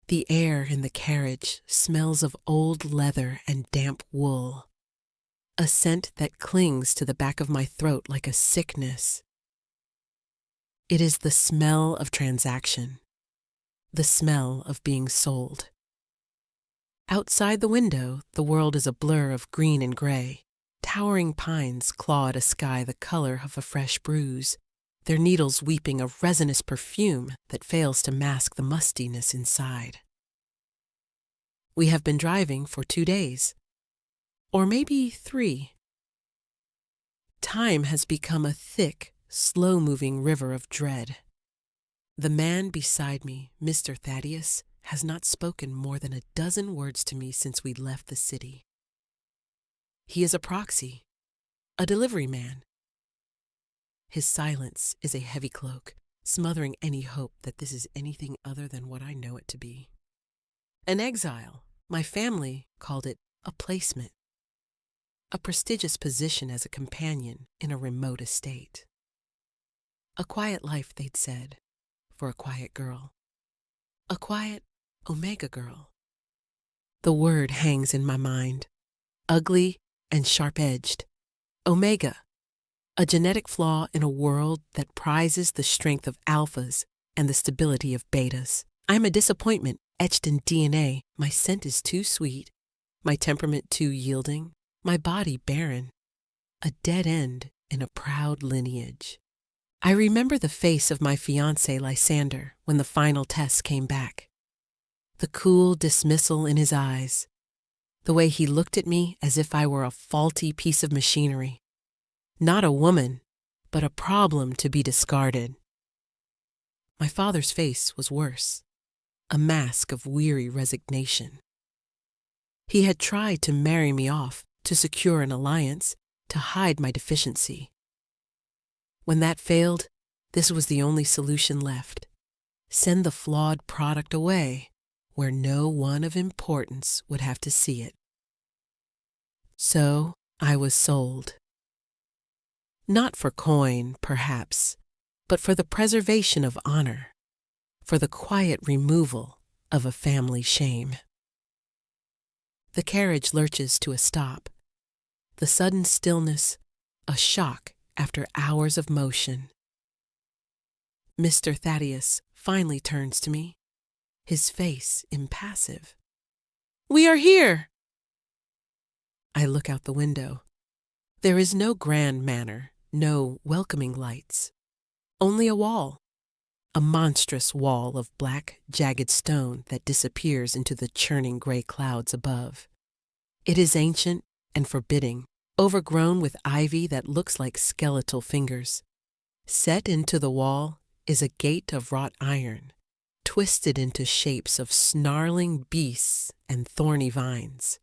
The air in the carriage smells of old leather and damp wool, a scent that clings to the back of my throat like a sickness. It is the smell of transaction, the smell of being sold. Outside the window, the world is a blur of green and gray. Towering pines claw at a sky the color of a fresh bruise, their needles weeping a resinous perfume that fails to mask the mustiness inside. We have been driving for 2 days, or maybe 3. Time has become a thick, slow-moving river of dread. The man beside me, Mr. Thaddeus, has not spoken more than a dozen words to me since we left the city. He is a proxy, a delivery man. His silence is a heavy cloak, smothering any hope that this is anything other than what I know it to be. An exile. My family called it a placement. A prestigious position as a companion in a remote estate. A quiet life, they'd said, for a quiet girl. A quiet Omega girl. The word hangs in my mind, ugly and sharp-edged. Omega, a genetic flaw in a world that prizes the strength of alphas and the stability of betas. I'm a disappointment etched in DNA. My scent is too sweet, my temperament too yielding, my body barren, a dead end in a proud lineage. I remember the face of my fiancé Lysander when the final test came back. The cool dismissal in his eyes, the way he looked at me as if I were a faulty piece of machinery. Not a woman, but a problem to be discarded. My father's face was worse, a mask of weary resignation. He had tried to marry me off, to secure an alliance, to hide my deficiency. When that failed, this was the only solution left. Send the flawed product away, where no one of importance would have to see it. So I was sold. Not for coin, perhaps, but for the preservation of honor, for the quiet removal of a family shame. The carriage lurches to a stop. The sudden stillness, a shock after hours of motion. Mr. Thaddeus finally turns to me, his face impassive. "We are here!" I look out the window. There is no grand manner, no welcoming lights. Only a wall, a monstrous wall of black, jagged stone that disappears into the churning gray clouds above. It is ancient and forbidding, overgrown with ivy that looks like skeletal fingers. Set into the wall is a gate of wrought iron, twisted into shapes of snarling beasts and thorny vines.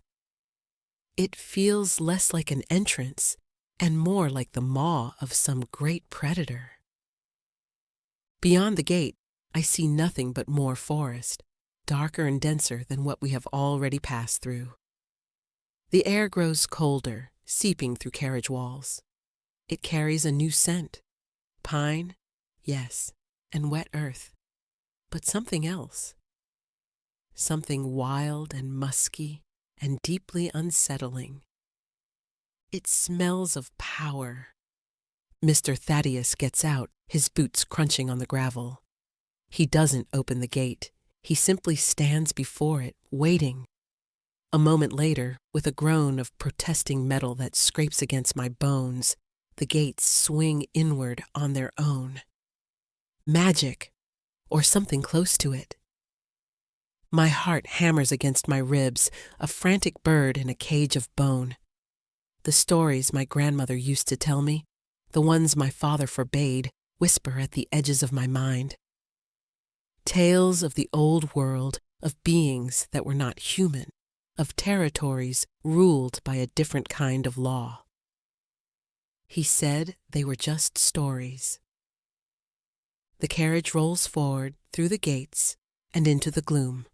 It feels less like an entrance and more like the maw of some great predator. Beyond the gate, I see nothing but more forest, darker and denser than what we have already passed through. The air grows colder, seeping through carriage walls. It carries a new scent. Pine, yes, and wet earth, but something else. Something wild and musky and deeply unsettling. It smells of power. Mr. Thaddeus gets out, his boots crunching on the gravel. He doesn't open the gate. He simply stands before it, waiting. A moment later, with a groan of protesting metal that scrapes against my bones, the gates swing inward on their own. Magic, or something close to it. My heart hammers against my ribs, a frantic bird in a cage of bone. The stories my grandmother used to tell me, the ones my father forbade, whisper at the edges of my mind. Tales of the old world, of beings that were not human, of territories ruled by a different kind of law. He said they were just stories. The carriage rolls forward through the gates and into the gloom.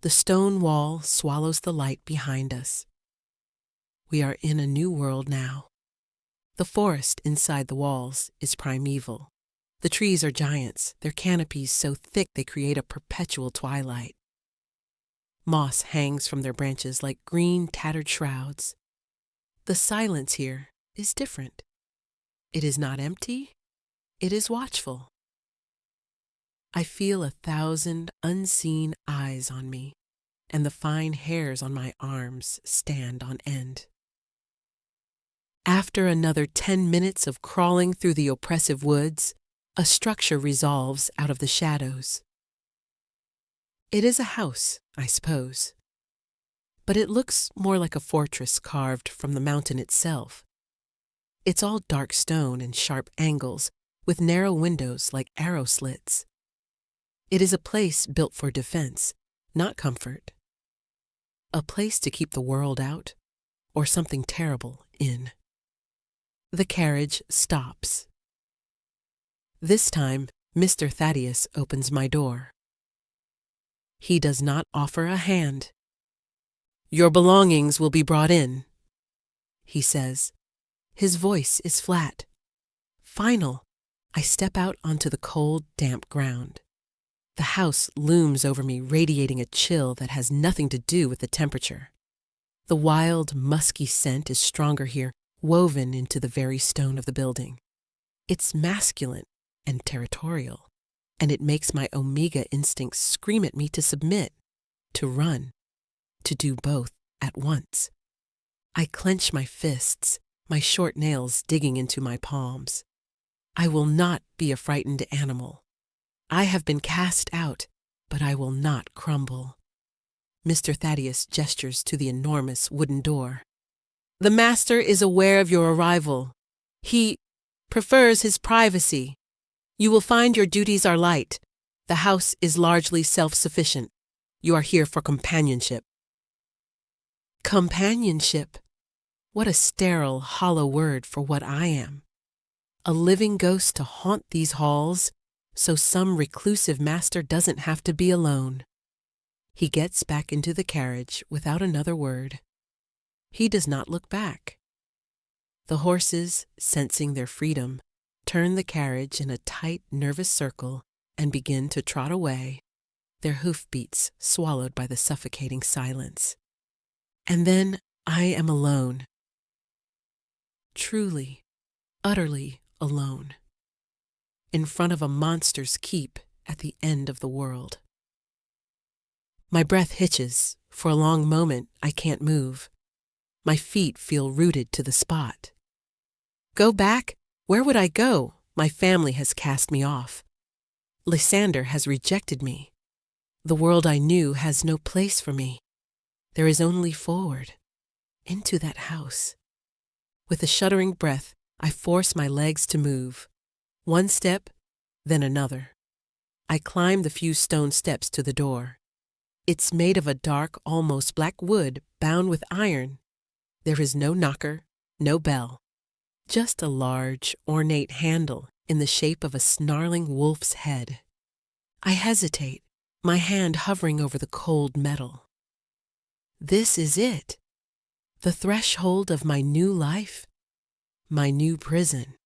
The stone wall swallows the light behind us. We are in a new world now. The forest inside the walls is primeval. The trees are giants, their canopies so thick they create a perpetual twilight. Moss hangs from their branches like green, tattered shrouds. The silence here is different. It is not empty, it is watchful. I feel 1,000 unseen eyes on me, and the fine hairs on my arms stand on end. After another 10 minutes of crawling through the oppressive woods, a structure resolves out of the shadows. It is a house, I suppose, but it looks more like a fortress carved from the mountain itself. It's all dark stone and sharp angles, with narrow windows like arrow slits. It is a place built for defense, not comfort. A place to keep the world out, or something terrible in. The carriage stops. This time, Mr. Thaddeus opens my door. He does not offer a hand. "Your belongings will be brought in," he says. His voice is flat. Final. I step out onto the cold, damp ground. The house looms over me, radiating a chill that has nothing to do with the temperature. The wild, musky scent is stronger here, woven into the very stone of the building. It's masculine and territorial, and it makes my omega instincts scream at me to submit, to run, to do both at once. I clench my fists, my short nails digging into my palms. I will not be a frightened animal. I have been cast out, but I will not crumble. Mr. Thaddeus gestures to the enormous wooden door. "The master is aware of your arrival. He prefers his privacy. You will find your duties are light. The house is largely self-sufficient. You are here for companionship." Companionship? What a sterile, hollow word for what I am. A living ghost to haunt these halls, so some reclusive master doesn't have to be alone. He gets back into the carriage without another word. He does not look back. The horses, sensing their freedom, turn the carriage in a tight, nervous circle and begin to trot away, their hoofbeats swallowed by the suffocating silence. And then I am alone. Truly, utterly alone. In front of a monster's keep at the end of the world. My breath hitches. For a long moment, I can't move. My feet feel rooted to the spot. Go back? Where would I go? My family has cast me off. Lysander has rejected me. The world I knew has no place for me. There is only forward, into that house. With a shuddering breath, I force my legs to move. One step, then another. I climb the few stone steps to the door. It's made of a dark, almost black wood bound with iron. There is no knocker, no bell. Just a large, ornate handle in the shape of a snarling wolf's head. I hesitate, my hand hovering over the cold metal. This is it. The threshold of my new life, my new prison.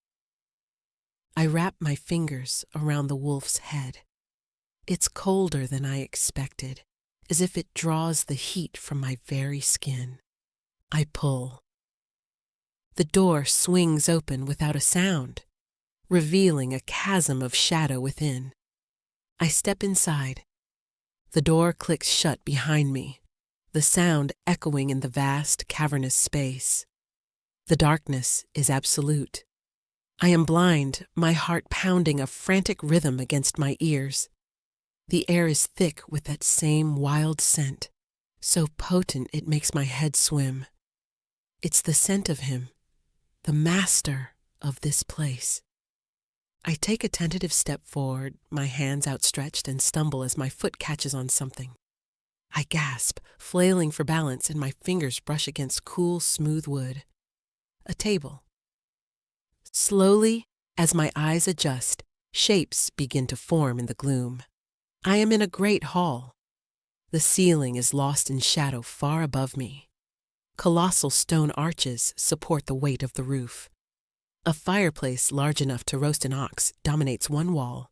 I wrap my fingers around the wolf's head. It's colder than I expected, as if it draws the heat from my very skin. I pull. The door swings open without a sound, revealing a chasm of shadow within. I step inside. The door clicks shut behind me, the sound echoing in the vast, cavernous space. The darkness is absolute. I am blind, my heart pounding a frantic rhythm against my ears. The air is thick with that same wild scent, so potent it makes my head swim. It's the scent of him, the master of this place. I take a tentative step forward, my hands outstretched, and stumble as my foot catches on something. I gasp, flailing for balance, and my fingers brush against cool, smooth wood. A table. Slowly, as my eyes adjust, shapes begin to form in the gloom. I am in a great hall. The ceiling is lost in shadow far above me. Colossal stone arches support the weight of the roof. A fireplace large enough to roast an ox dominates one wall,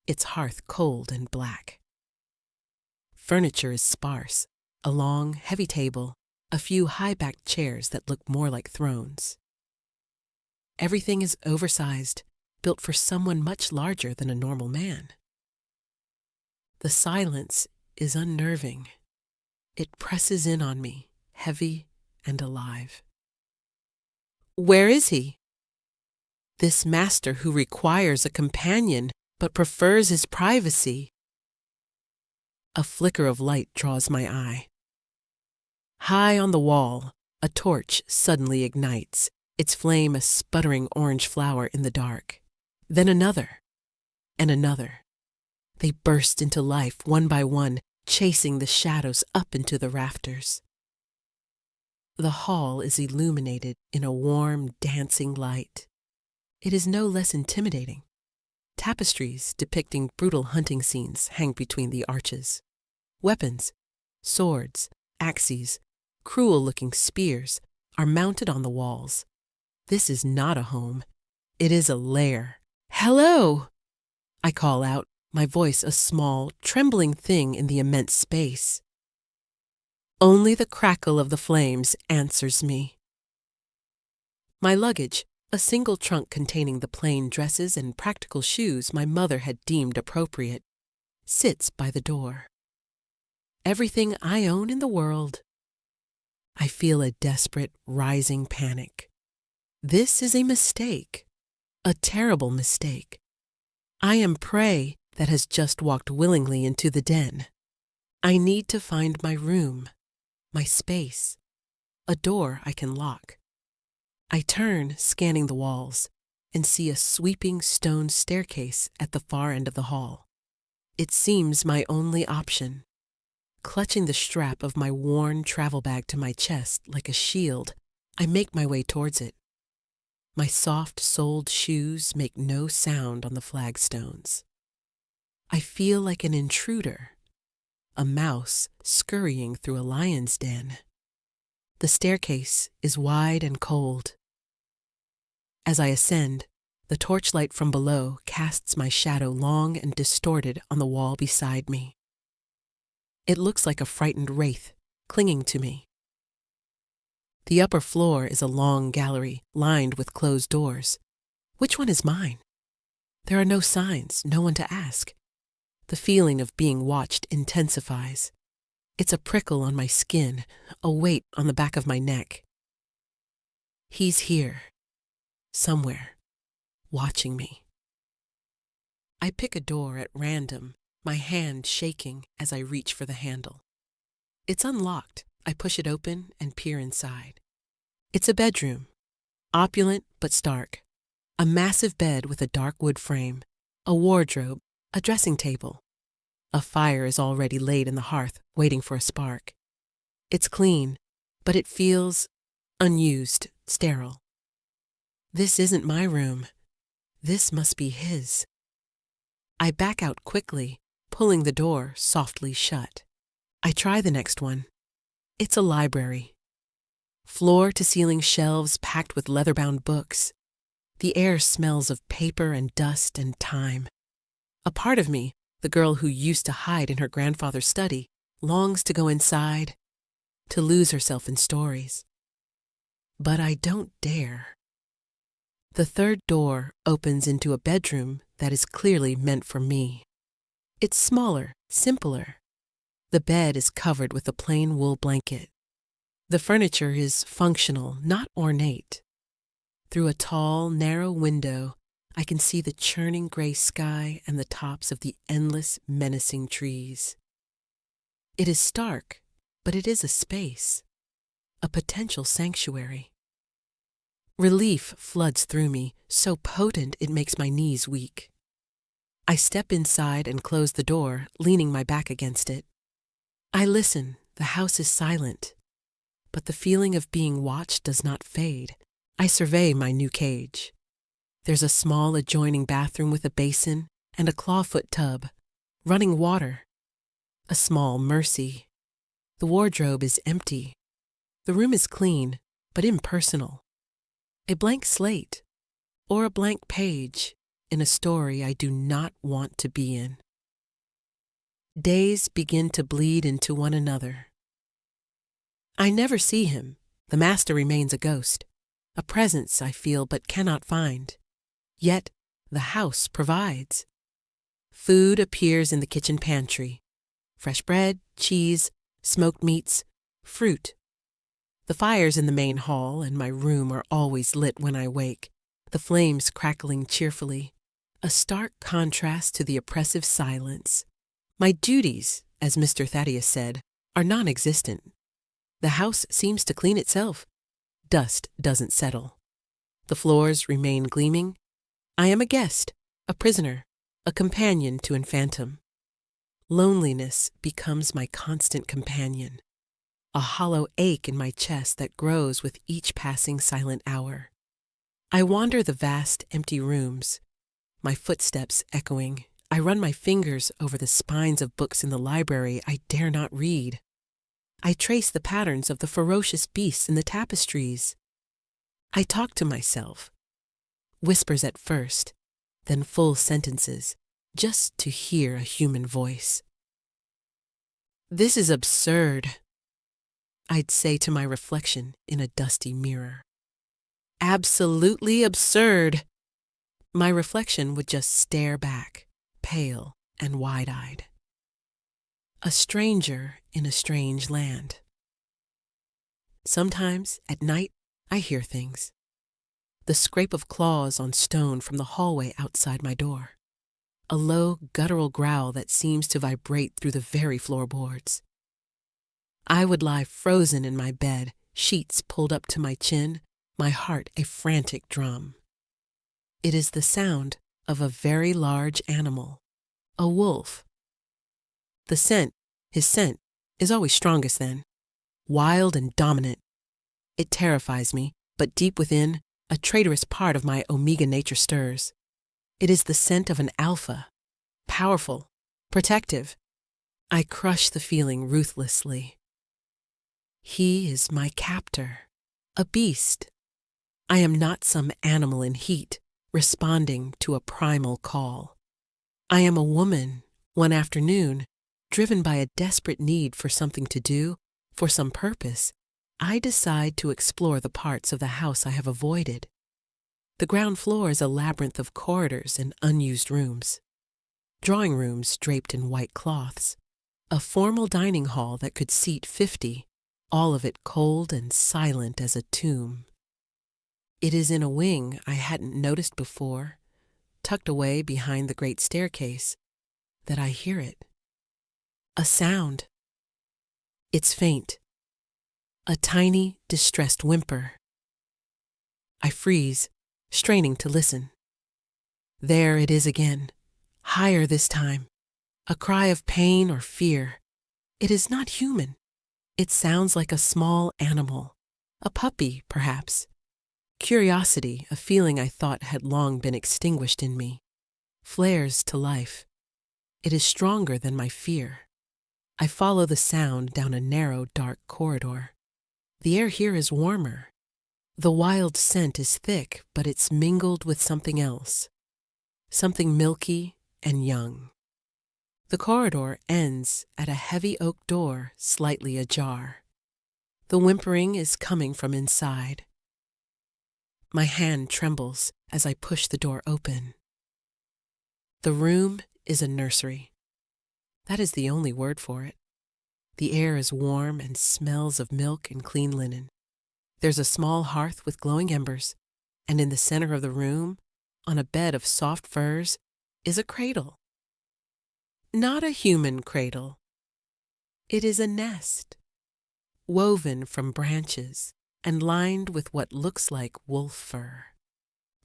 its hearth cold and black. Furniture is sparse, a long, heavy table, a few high-backed chairs that look more like thrones. Everything is oversized, built for someone much larger than a normal man. The silence is unnerving. It presses in on me, heavy and alive. Where is he? This master who requires a companion but prefers his privacy. A flicker of light draws my eye. High on the wall, a torch suddenly ignites, its flame a sputtering orange flower in the dark. Then another, and another. They burst into life one by one, chasing the shadows up into the rafters. The hall is illuminated in a warm, dancing light. It is no less intimidating. Tapestries depicting brutal hunting scenes hang between the arches. Weapons, swords, axes, cruel-looking spears are mounted on the walls. This is not a home. It is a lair. Hello! I call out, my voice a small, trembling thing in the immense space. Only the crackle of the flames answers me. My luggage, a single trunk containing the plain dresses and practical shoes my mother had deemed appropriate, sits by the door. Everything I own in the world. I feel a desperate, rising panic. This is a mistake, a terrible mistake. I am prey that has just walked willingly into the den. I need to find my room, my space, a door I can lock. I turn, scanning the walls, and see a sweeping stone staircase at the far end of the hall. It seems my only option. Clutching the strap of my worn travel bag to my chest like a shield, I make my way towards it. My soft-soled shoes make no sound on the flagstones. I feel like an intruder, a mouse scurrying through a lion's den. The staircase is wide and cold. As I ascend, the torchlight from below casts my shadow long and distorted on the wall beside me. It looks like a frightened wraith clinging to me. The upper floor is a long gallery lined with closed doors. Which one is mine? There are no signs, no one to ask. The feeling of being watched intensifies. It's a prickle on my skin, a weight on the back of my neck. He's here, somewhere, watching me. I pick a door at random, my hand shaking as I reach for the handle. It's unlocked. I push it open and peer inside. It's a bedroom, opulent but stark. A massive bed with a dark wood frame, a wardrobe, a dressing table. A fire is already laid in the hearth, waiting for a spark. It's clean, but it feels unused, sterile. This isn't my room. This must be his. I back out quickly, pulling the door softly shut. I try the next one. It's a library. Floor-to-ceiling shelves packed with leather-bound books. The air smells of paper and dust and time. A part of me, the girl who used to hide in her grandfather's study, longs to go inside, to lose herself in stories. But I don't dare. The third door opens into a bedroom that is clearly meant for me. It's smaller, simpler. The bed is covered with a plain wool blanket. The furniture is functional, not ornate. Through a tall, narrow window, I can see the churning gray sky and the tops of the endless, menacing trees. It is stark, but it is a space, a potential sanctuary. Relief floods through me, so potent it makes my knees weak. I step inside and close the door, leaning my back against it. I listen. The house is silent. But the feeling of being watched does not fade. I survey my new cage. There's a small adjoining bathroom with a basin and a clawfoot tub, running water. A small mercy. The wardrobe is empty. The room is clean, but impersonal. A blank slate, or a blank page in a story I do not want to be in. Days begin to bleed into one another. I never see him. The master remains a ghost, a presence I feel but cannot find. Yet the house provides. Food appears in the kitchen pantry. Fresh bread, cheese, smoked meats, fruit. The fires in the main hall and my room are always lit when I wake, the flames crackling cheerfully, a stark contrast to the oppressive silence. My duties, as Mr. Thaddeus said, are non-existent. The house seems to clean itself. Dust doesn't settle. The floors remain gleaming. I am a guest, a prisoner, a companion to an phantom. Loneliness becomes my constant companion, a hollow ache in my chest that grows with each passing silent hour. I wander the vast, empty rooms, my footsteps echoing. I run my fingers over the spines of books in the library I dare not read. I trace the patterns of the ferocious beasts in the tapestries. I talk to myself, whispers at first, then full sentences, just to hear a human voice. This is absurd, I'd say to my reflection in a dusty mirror. Absolutely absurd. My reflection would just stare back, pale and wide-eyed. A stranger in a strange land. Sometimes, at night, I hear things. The scrape of claws on stone from the hallway outside my door. A low, guttural growl that seems to vibrate through the very floorboards. I would lie frozen in my bed, sheets pulled up to my chin, my heart a frantic drum. It is the sound of a very large animal, a wolf. The scent, his scent, is always strongest then, wild and dominant. It terrifies me, but deep within, a traitorous part of my omega nature stirs. It is the scent of an alpha, powerful, protective. I crush the feeling ruthlessly. He is my captor, a beast. I am not some animal in heat, responding to a primal call. I am a woman, one afternoon, driven by a desperate need for something to do, for some purpose. I decide to explore the parts of the house I have avoided. The ground floor is a labyrinth of corridors and unused rooms. Drawing rooms draped in white cloths. A formal dining hall that could seat 50, all of it cold and silent as a tomb. It is in a wing I hadn't noticed before, tucked away behind the great staircase, that I hear it. A sound. It's faint. A tiny, distressed whimper. I freeze, straining to listen. There it is again, higher this time. A cry of pain or fear. It is not human. It sounds like a small animal, a puppy, perhaps. Curiosity, a feeling I thought had long been extinguished in me, flares to life. It is stronger than my fear. I follow the sound down a narrow, dark corridor. The air here is warmer. The wild scent is thick, but it's mingled with something else, something milky and young. The corridor ends at a heavy oak door slightly ajar. The whimpering is coming from inside. My hand trembles as I push the door open. The room is a nursery. That is the only word for it. The air is warm and smells of milk and clean linen. There's a small hearth with glowing embers, and in the center of the room, on a bed of soft furs, is a cradle. Not a human cradle. It is a nest, woven from branches and lined with what looks like wolf fur.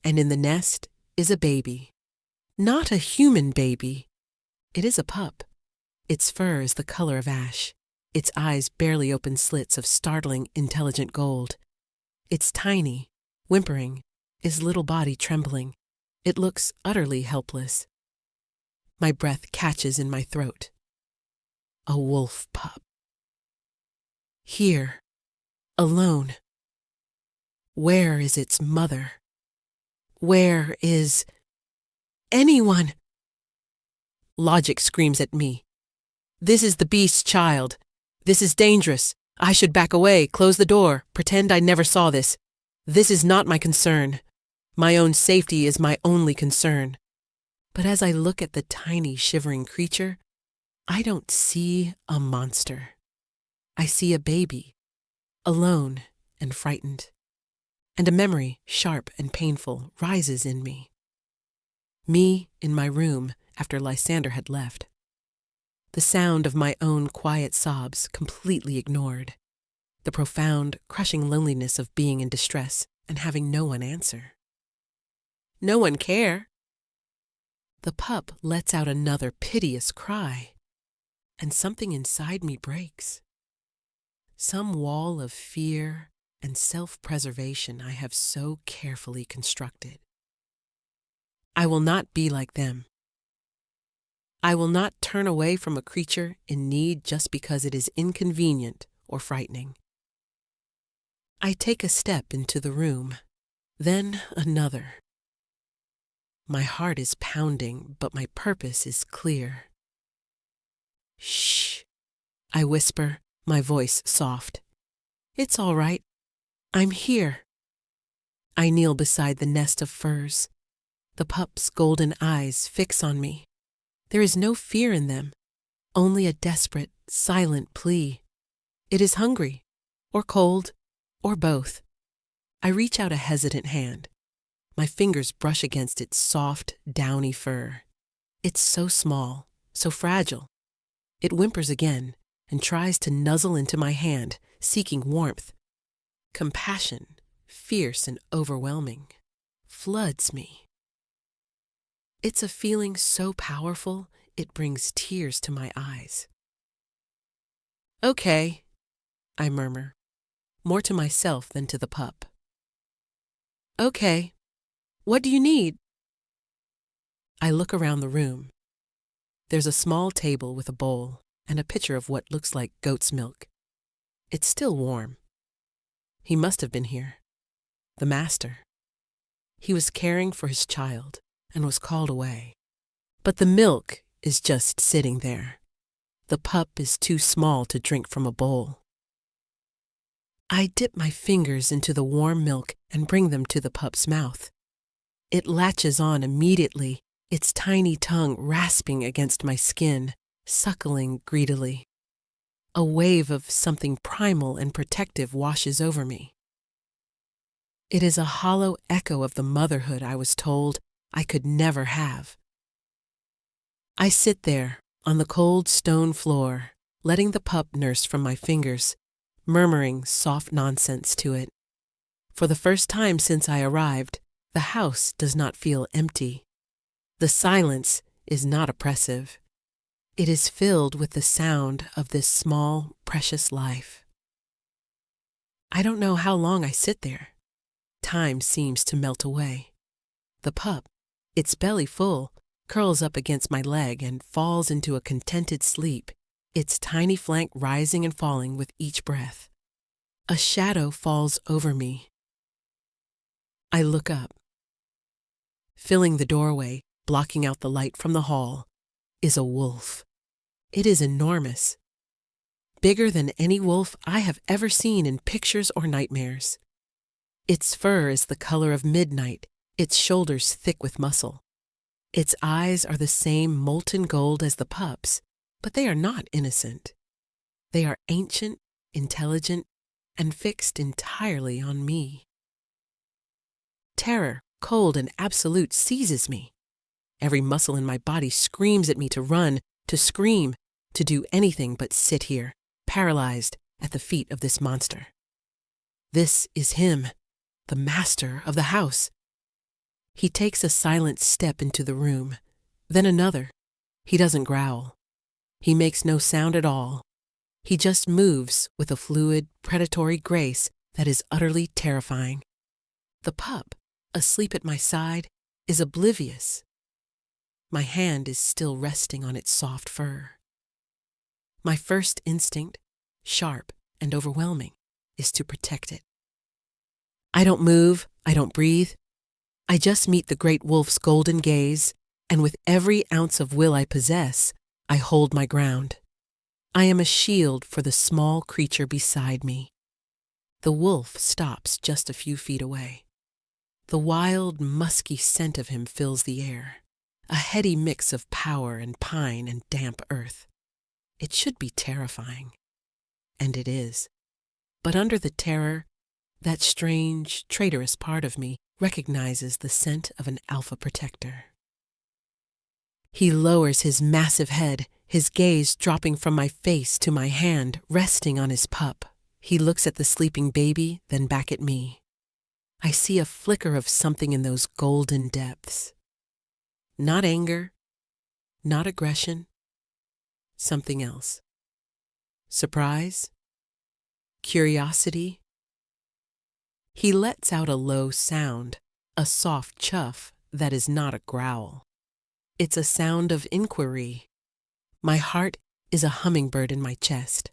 And in the nest is a baby. Not a human baby. It is a pup. Its fur is the color of ash, its eyes barely open slits of startling, intelligent gold. It's tiny, whimpering, its little body trembling. It looks utterly helpless. My breath catches in my throat. A wolf pup. Here, alone. Where is its mother? Where is anyone? Logic screams at me. This is the beast's child. This is dangerous, I should back away, close the door, pretend I never saw this. This is not my concern. My own safety is my only concern. But as I look at the tiny, shivering creature, I don't see a monster. I see a baby, alone and frightened. And a memory, sharp and painful, rises in me. Me in my room after Lysander had left. The sound of my own quiet sobs completely ignored. The profound, crushing loneliness of being in distress and having no one answer. No one care. The pup lets out another piteous cry, and something inside me breaks. Some wall of fear and self-preservation I have so carefully constructed. I will not be like them. I will not turn away from a creature in need just because it is inconvenient or frightening. I take a step into the room, then another. My heart is pounding, but my purpose is clear. Shh, I whisper, my voice soft. It's all right. I'm here. I kneel beside the nest of furs. The pup's golden eyes fix on me. There is no fear in them, only a desperate, silent plea. It is hungry, or cold, or both. I reach out a hesitant hand. My fingers brush against its soft, downy fur. It's so small, so fragile. It whimpers again and tries to nuzzle into my hand, seeking warmth. Compassion, fierce and overwhelming, floods me. It's a feeling so powerful, it brings tears to my eyes. Okay, I murmur, more to myself than to the pup. Okay, what do you need? I look around the room. There's a small table with a bowl and a pitcher of what looks like goat's milk. It's still warm. He must have been here. The master. He was caring for his child and was called away. But the milk is just sitting there. The pup is too small to drink from a bowl. I dip my fingers into the warm milk and bring them to the pup's mouth. It latches on immediately, its tiny tongue rasping against my skin, suckling greedily. A wave of something primal and protective washes over me. It is a hollow echo of the motherhood I was told I could never have. I sit there on the cold stone floor, letting the pup nurse from my fingers, murmuring soft nonsense to it. For the first time since I arrived, the house does not feel empty. The silence is not oppressive. It is filled with the sound of this small, precious life. I don't know how long I sit there. Time seems to melt away. The pup, its belly full, curls up against my leg and falls into a contented sleep, its tiny flank rising and falling with each breath. A shadow falls over me. I look up. Filling the doorway, blocking out the light from the hall, is a wolf. It is enormous. Bigger than any wolf I have ever seen in pictures or nightmares. Its fur is the color of midnight, its shoulders thick with muscle. Its eyes are the same molten gold as the pup's, but they are not innocent. They are ancient, intelligent, and fixed entirely on me. Terror, cold and absolute, seizes me. Every muscle in my body screams at me to run, to scream, to do anything but sit here, paralyzed at the feet of this monster. This is him, the master of the house. He takes a silent step into the room, then another. He doesn't growl. He makes no sound at all. He just moves with a fluid, predatory grace that is utterly terrifying. The pup, asleep at my side, is oblivious. My hand is still resting on its soft fur. My first instinct, sharp and overwhelming, is to protect it. I don't move, I don't breathe. I just meet the great wolf's golden gaze, and with every ounce of will I possess, I hold my ground. I am a shield for the small creature beside me. The wolf stops just a few feet away. The wild, musky scent of him fills the air, a heady mix of power and pine and damp earth. It should be terrifying, and it is. But under the terror, that strange, traitorous part of me recognizes the scent of an alpha protector. He lowers his massive head, his gaze dropping from my face to my hand, resting on his pup. He looks at the sleeping baby, then back at me. I see a flicker of something in those golden depths. Not anger, not aggression, something else. Surprise? Curiosity? He lets out a low sound, a soft chuff that is not a growl. It's a sound of inquiry. My heart is a hummingbird in my chest.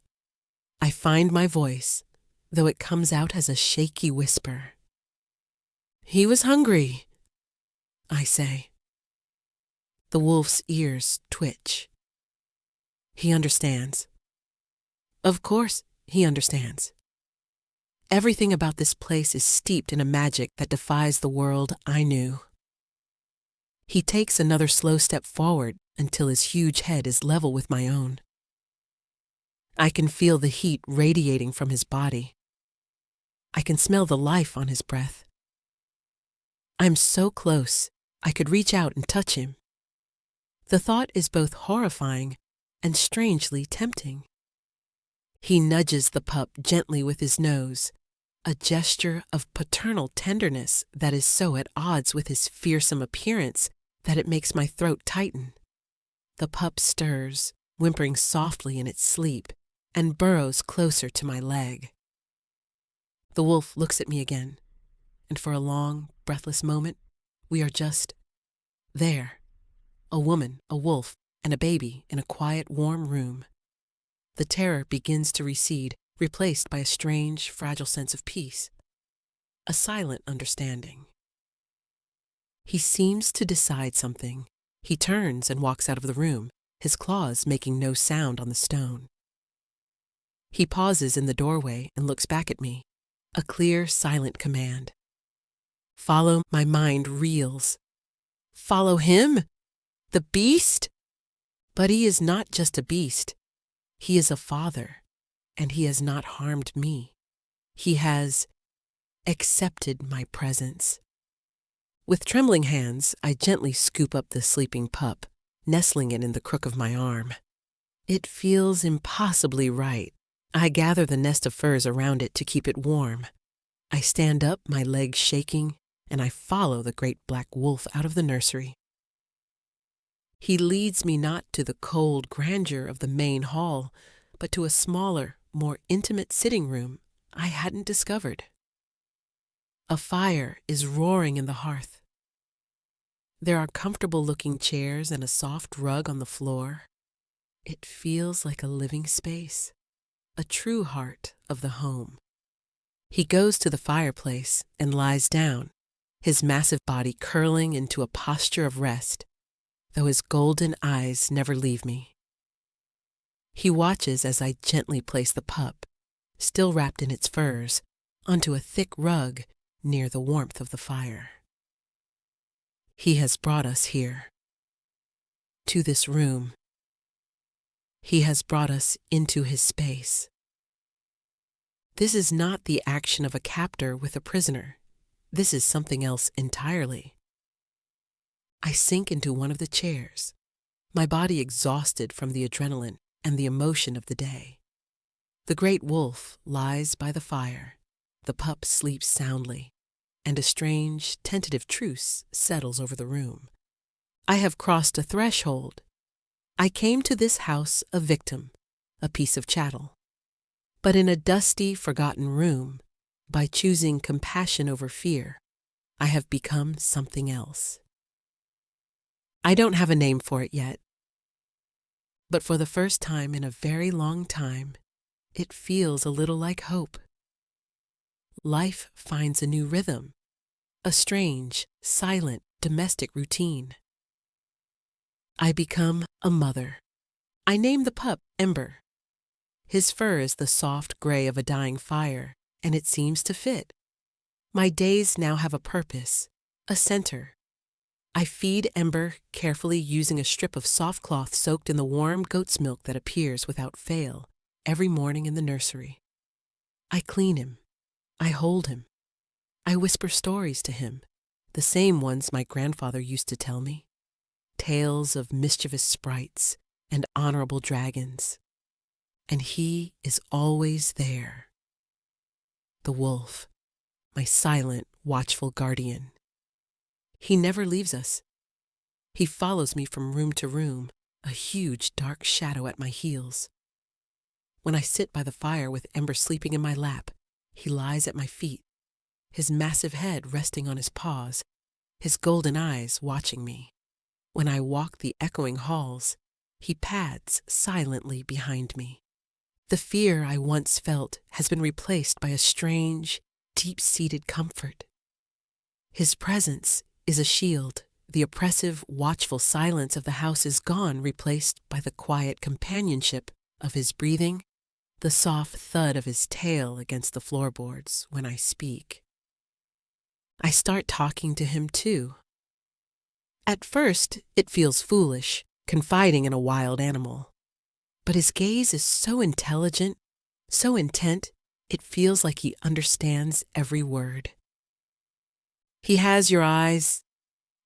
I find my voice, though it comes out as a shaky whisper. "He was hungry," I say. The wolf's ears twitch. He understands. Of course, he understands. Everything about this place is steeped in a magic that defies the world I knew. He takes another slow step forward until his huge head is level with my own. I can feel the heat radiating from his body. I can smell the life on his breath. I'm so close, I could reach out and touch him. The thought is both horrifying and strangely tempting. He nudges the pup gently with his nose, a gesture of paternal tenderness that is so at odds with his fearsome appearance that it makes my throat tighten. The pup stirs, whimpering softly in its sleep, and burrows closer to my leg. The wolf looks at me again, and for a long, breathless moment, we are just there. A woman, a wolf, and a baby in a quiet, warm room. The terror begins to recede, replaced by a strange, fragile sense of peace. A silent understanding. He seems to decide something. He turns and walks out of the room, his claws making no sound on the stone. He pauses in the doorway and looks back at me, a clear, silent command. Follow. My mind reels. Follow him? The beast? But he is not just a beast. He is a father, and he has not harmed me. He has accepted my presence. With trembling hands, I gently scoop up the sleeping pup, nestling it in the crook of my arm. It feels impossibly right. I gather the nest of furs around it to keep it warm. I stand up, my legs shaking, and I follow the great black wolf out of the nursery. He leads me not to the cold grandeur of the main hall, but to a smaller, more intimate sitting room I hadn't discovered. A fire is roaring in the hearth. There are comfortable-looking chairs and a soft rug on the floor. It feels like a living space, a true heart of the home. He goes to the fireplace and lies down, his massive body curling into a posture of rest, though his golden eyes never leave me. He watches as I gently place the pup, still wrapped in its furs, onto a thick rug near the warmth of the fire. He has brought us here, to this room. He has brought us into his space. This is not the action of a captor with a prisoner. This is something else entirely. I sink into one of the chairs, my body exhausted from the adrenaline and the emotion of the day. The great wolf lies by the fire. The pup sleeps soundly, and a strange, tentative truce settles over the room. I have crossed a threshold. I came to this house a victim, a piece of chattel. But in a dusty, forgotten room, by choosing compassion over fear, I have become something else. I don't have a name for it yet, but for the first time in a very long time, it feels a little like hope. Life finds a new rhythm, a strange, silent, domestic routine. I become a mother. I name the pup Ember. His fur is the soft gray of a dying fire, and it seems to fit. My days now have a purpose, a center. I feed Ember, carefully using a strip of soft cloth soaked in the warm goat's milk that appears without fail every morning in the nursery. I clean him. I hold him. I whisper stories to him, the same ones my grandfather used to tell me. Tales of mischievous sprites and honorable dragons. And he is always there. The wolf, my silent, watchful guardian. He never leaves us. He follows me from room to room, a huge dark shadow at my heels. When I sit by the fire with Ember sleeping in my lap, he lies at my feet, his massive head resting on his paws, his golden eyes watching me. When I walk the echoing halls, he pads silently behind me. The fear I once felt has been replaced by a strange, deep-seated comfort. His presence is a shield. The oppressive, watchful silence of the house is gone, replaced by the quiet companionship of his breathing, the soft thud of his tail against the floorboards when I speak. I start talking to him too. At first, it feels foolish, confiding in a wild animal. But his gaze is so intelligent, so intent, it feels like he understands every word. He has your eyes,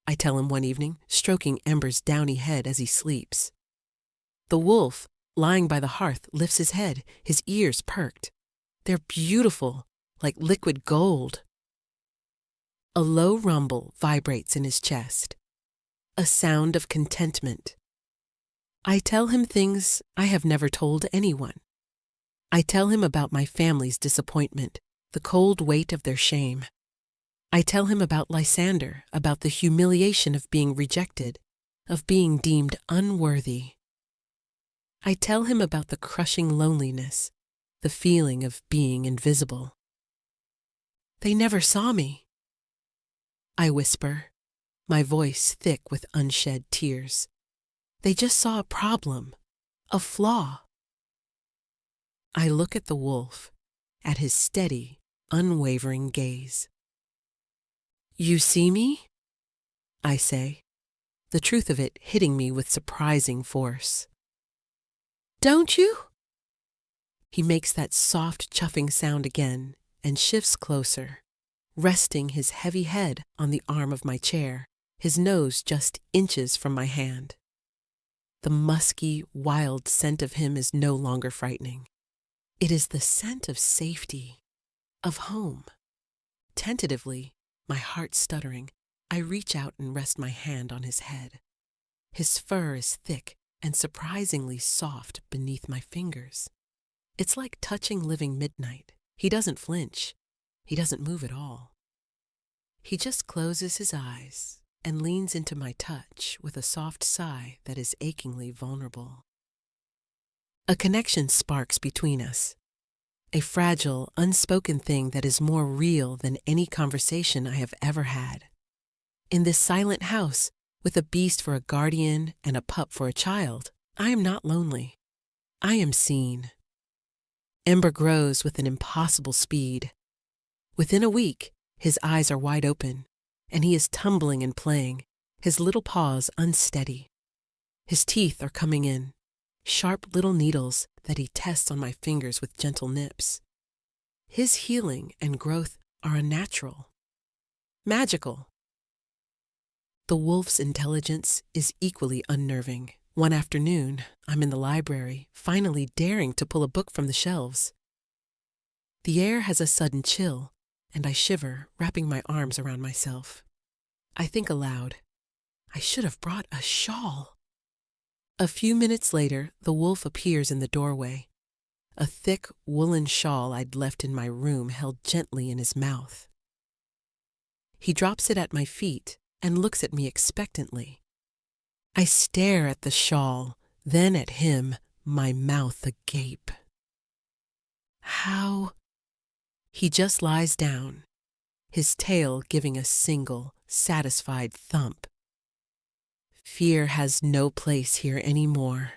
I tell him one evening, stroking Ember's downy head as he sleeps. The wolf, lying by the hearth, lifts his head, his ears perked. They're beautiful, like liquid gold. A low rumble vibrates in his chest, a sound of contentment. I tell him things I have never told anyone. I tell him about my family's disappointment, the cold weight of their shame. I tell him about Lysander, about the humiliation of being rejected, of being deemed unworthy. I tell him about the crushing loneliness, the feeling of being invisible. They never saw me, I whisper, my voice thick with unshed tears. They just saw a problem, a flaw. I look at the wolf, at his steady, unwavering gaze. You see me? I say, the truth of it hitting me with surprising force. Don't you? He makes that soft, chuffing sound again and shifts closer, resting his heavy head on the arm of my chair, his nose just inches from my hand. The musky, wild scent of him is no longer frightening. It is the scent of safety, of home. Tentatively, my heart stuttering, I reach out and rest my hand on his head. His fur is thick and surprisingly soft beneath my fingers. It's like touching living midnight. He doesn't flinch. He doesn't move at all. He just closes his eyes and leans into my touch with a soft sigh that is achingly vulnerable. A connection sparks between us, a fragile, unspoken thing that is more real than any conversation I have ever had. In this silent house, with a beast for a guardian and a pup for a child, I am not lonely. I am seen. Ember grows with an impossible speed. Within a week, his eyes are wide open, and he is tumbling and playing, his little paws unsteady. His teeth are coming in, sharp little needles that he tests on my fingers with gentle nips. His healing and growth are unnatural, magical. The wolf's intelligence is equally unnerving. One afternoon, I'm in the library, finally daring to pull a book from the shelves. The air has a sudden chill, and I shiver, wrapping my arms around myself. I think aloud, I should have brought a shawl. A few minutes later, the wolf appears in the doorway, a thick woolen shawl I'd left in my room held gently in his mouth. He drops it at my feet and looks at me expectantly. I stare at the shawl, then at him, my mouth agape. How? He just lies down, his tail giving a single, satisfied thump. Fear has no place here anymore.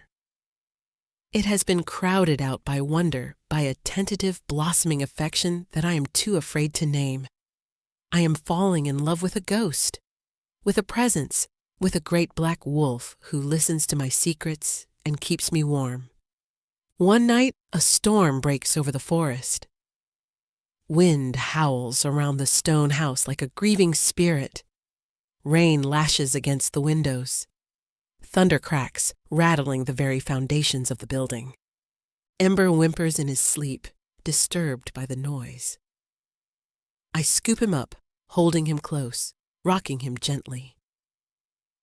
It has been crowded out by wonder, by a tentative, blossoming affection that I am too afraid to name. I am falling in love with a ghost, with a presence, with a great black wolf who listens to my secrets and keeps me warm. One night, a storm breaks over the forest. Wind howls around the stone house like a grieving spirit. Rain lashes against the windows. Thunder cracks, rattling the very foundations of the building. Ember whimpers in his sleep, disturbed by the noise. I scoop him up, holding him close, rocking him gently.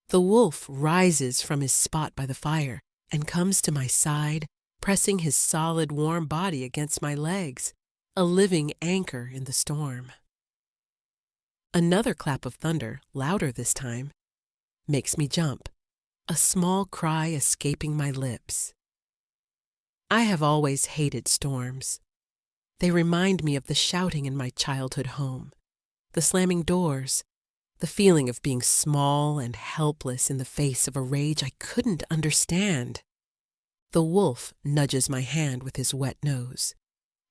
The wolf rises from his spot by the fire and comes to my side, pressing his solid, warm body against my legs, a living anchor in the storm. Another clap of thunder, louder this time, makes me jump, a small cry escaping my lips. I have always hated storms. They remind me of the shouting in my childhood home, the slamming doors, the feeling of being small and helpless in the face of a rage I couldn't understand. The wolf nudges my hand with his wet nose,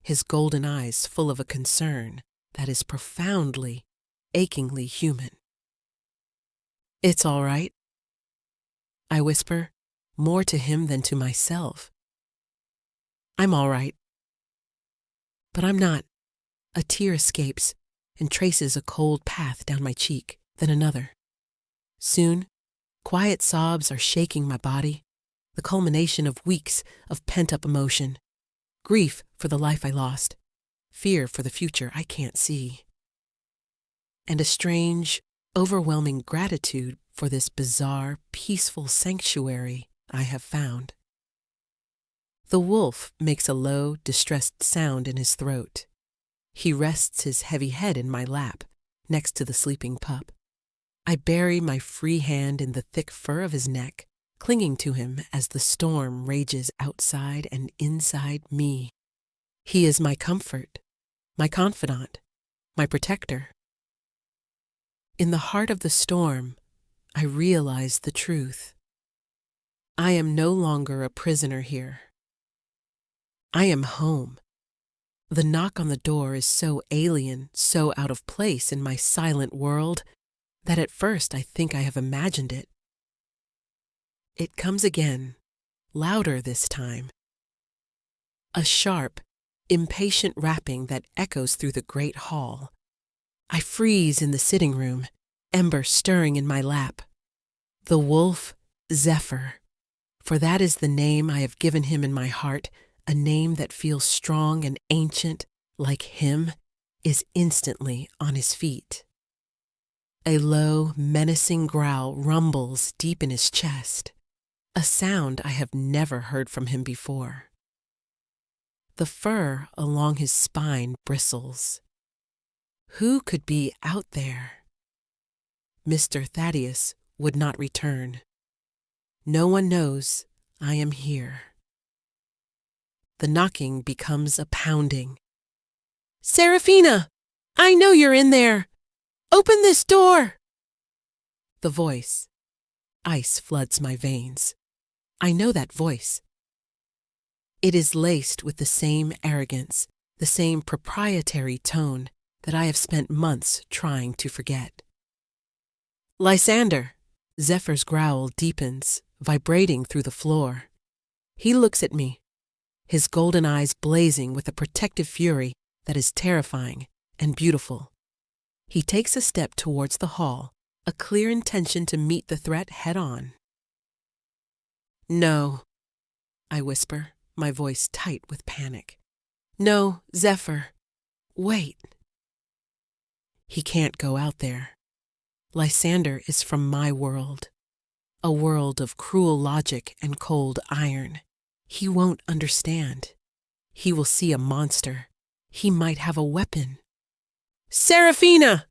his golden eyes full of a concern that is profoundly, achingly human. "It's all right," I whisper, more to him than to myself. "I'm all right." But I'm not. A tear escapes and traces a cold path down my cheek, then another. Soon, quiet sobs are shaking my body, the culmination of weeks of pent-up emotion, grief for the life I lost, fear for the future I can't see, and a strange, overwhelming gratitude for this bizarre, peaceful sanctuary I have found. The wolf makes a low, distressed sound in his throat. He rests his heavy head in my lap, next to the sleeping pup. I bury my free hand in the thick fur of his neck, clinging to him as the storm rages outside and inside me. He is my comfort, my confidant, my protector. In the heart of the storm, I realize the truth. I am no longer a prisoner here. I am home. The knock on the door is so alien, so out of place in my silent world, that at first I think I have imagined it. It comes again, louder this time. A sharp, impatient rapping that echoes through the great hall. I freeze in the sitting room, Ember stirring in my lap. The wolf, Zephyr, for that is the name I have given him in my heart, a name that feels strong and ancient, like him, is instantly on his feet. A low, menacing growl rumbles deep in his chest, a sound I have never heard from him before. The fur along his spine bristles. Who could be out there? Mr. Thaddeus would not return. No one knows I am here. The knocking becomes a pounding. "Seraphina! I know you're in there! Open this door!" The voice. Ice floods my veins. I know that voice. It is laced with the same arrogance, the same proprietary tone that I have spent months trying to forget. "Lysander!" Zephyr's growl deepens, vibrating through the floor. He looks at me, his golden eyes blazing with a protective fury that is terrifying and beautiful. He takes a step towards the hall, a clear intention to meet the threat head-on. "No," I whisper, my voice tight with panic. "No, Zephyr, wait." He can't go out there. Lysander is from my world, a world of cruel logic and cold iron. He won't understand. He will see a monster. He might have a weapon. "Seraphina!"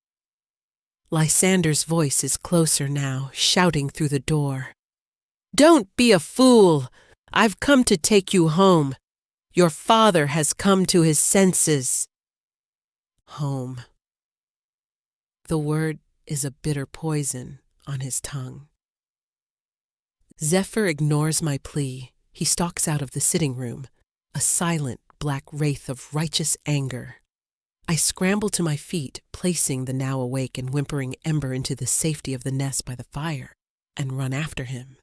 Lysander's voice is closer now, shouting through the door. "Don't be a fool! I've come to take you home. Your father has come to his senses." Home. The word is a bitter poison on his tongue. Zephyr ignores my plea. He stalks out of the sitting room, a silent black wraith of righteous anger. I scramble to my feet, placing the now awake and whimpering Ember into the safety of the nest by the fire, and run after him.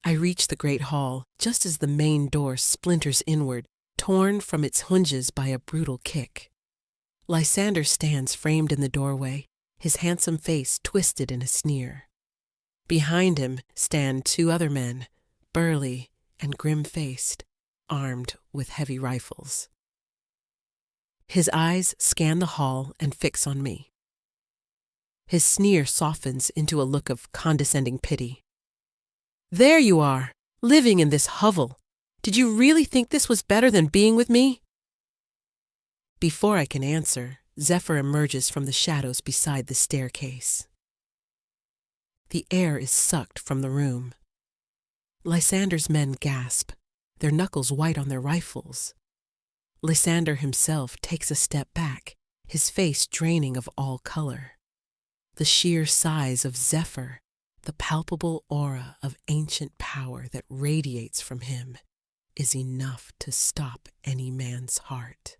I reach the great hall just as the main door splinters inward, torn from its hinges by a brutal kick. Lysander stands framed in the doorway, his handsome face twisted in a sneer. Behind him stand two other men, burly and grim-faced, armed with heavy rifles. His eyes scan the hall and fix on me. His sneer softens into a look of condescending pity. "There you are, living in this hovel. Did you really think this was better than being with me?" Before I can answer, Zephyr emerges from the shadows beside the staircase. The air is sucked from the room. Lysander's men gasp, their knuckles white on their rifles. Lysander himself takes a step back, his face draining of all color. The sheer size of Zephyr, the palpable aura of ancient power that radiates from him, is enough to stop any man's heart.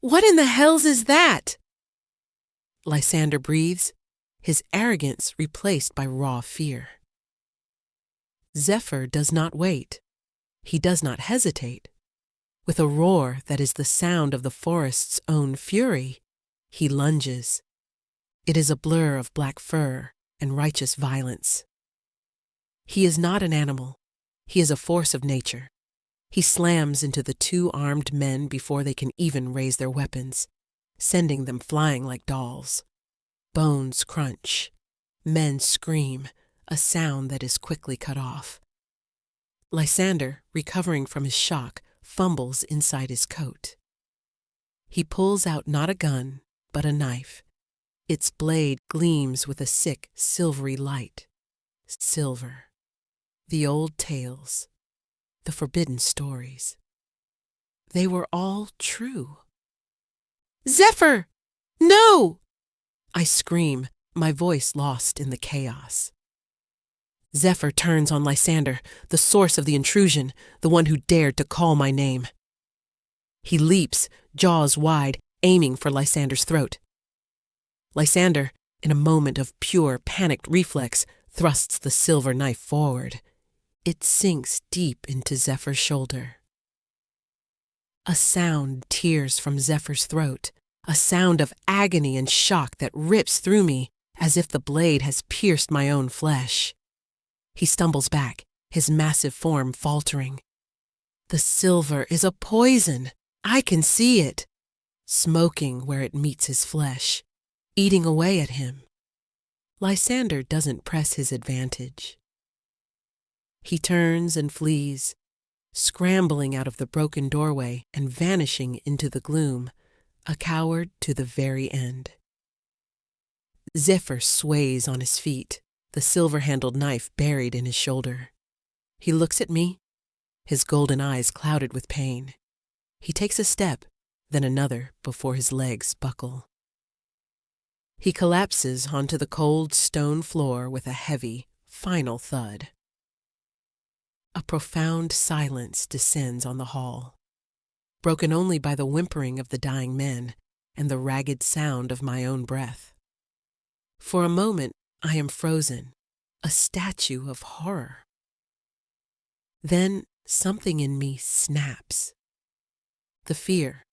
"What in the hells is that?" Lysander breathes, his arrogance replaced by raw fear. Zephyr does not wait. He does not hesitate. With a roar that is the sound of the forest's own fury, he lunges. It is a blur of black fur and righteous violence. He is not an animal. He is a force of nature. He slams into the two armed men before they can even raise their weapons, sending them flying like dolls. Bones crunch. Men scream, a sound that is quickly cut off. Lysander, recovering from his shock, fumbles inside his coat. He pulls out not a gun, but a knife. Its blade gleams with a sick, silvery light. Silver. The old tales. The forbidden stories. They were all true. "Zephyr! No!" I scream, my voice lost in the chaos. Zephyr turns on Lysander, the source of the intrusion, the one who dared to call my name. He leaps, jaws wide, aiming for Lysander's throat. Lysander, in a moment of pure, panicked reflex, thrusts the silver knife forward. It sinks deep into Zephyr's shoulder. A sound tears from Zephyr's throat, a sound of agony and shock that rips through me as if the blade has pierced my own flesh. He stumbles back, his massive form faltering. The silver is a poison. I can see it, smoking where it meets his flesh, eating away at him. Lysander doesn't press his advantage. He turns and flees, scrambling out of the broken doorway and vanishing into the gloom, a coward to the very end. Zephyr sways on his feet, the silver-handled knife buried in his shoulder. He looks at me, his golden eyes clouded with pain. He takes a step, then another before his legs buckle. He collapses onto the cold stone floor with a heavy, final thud. A profound silence descends on the hall, broken only by the whimpering of the dying men and the ragged sound of my own breath. For a moment, I am frozen, a statue of horror. Then something in me snaps. The fear,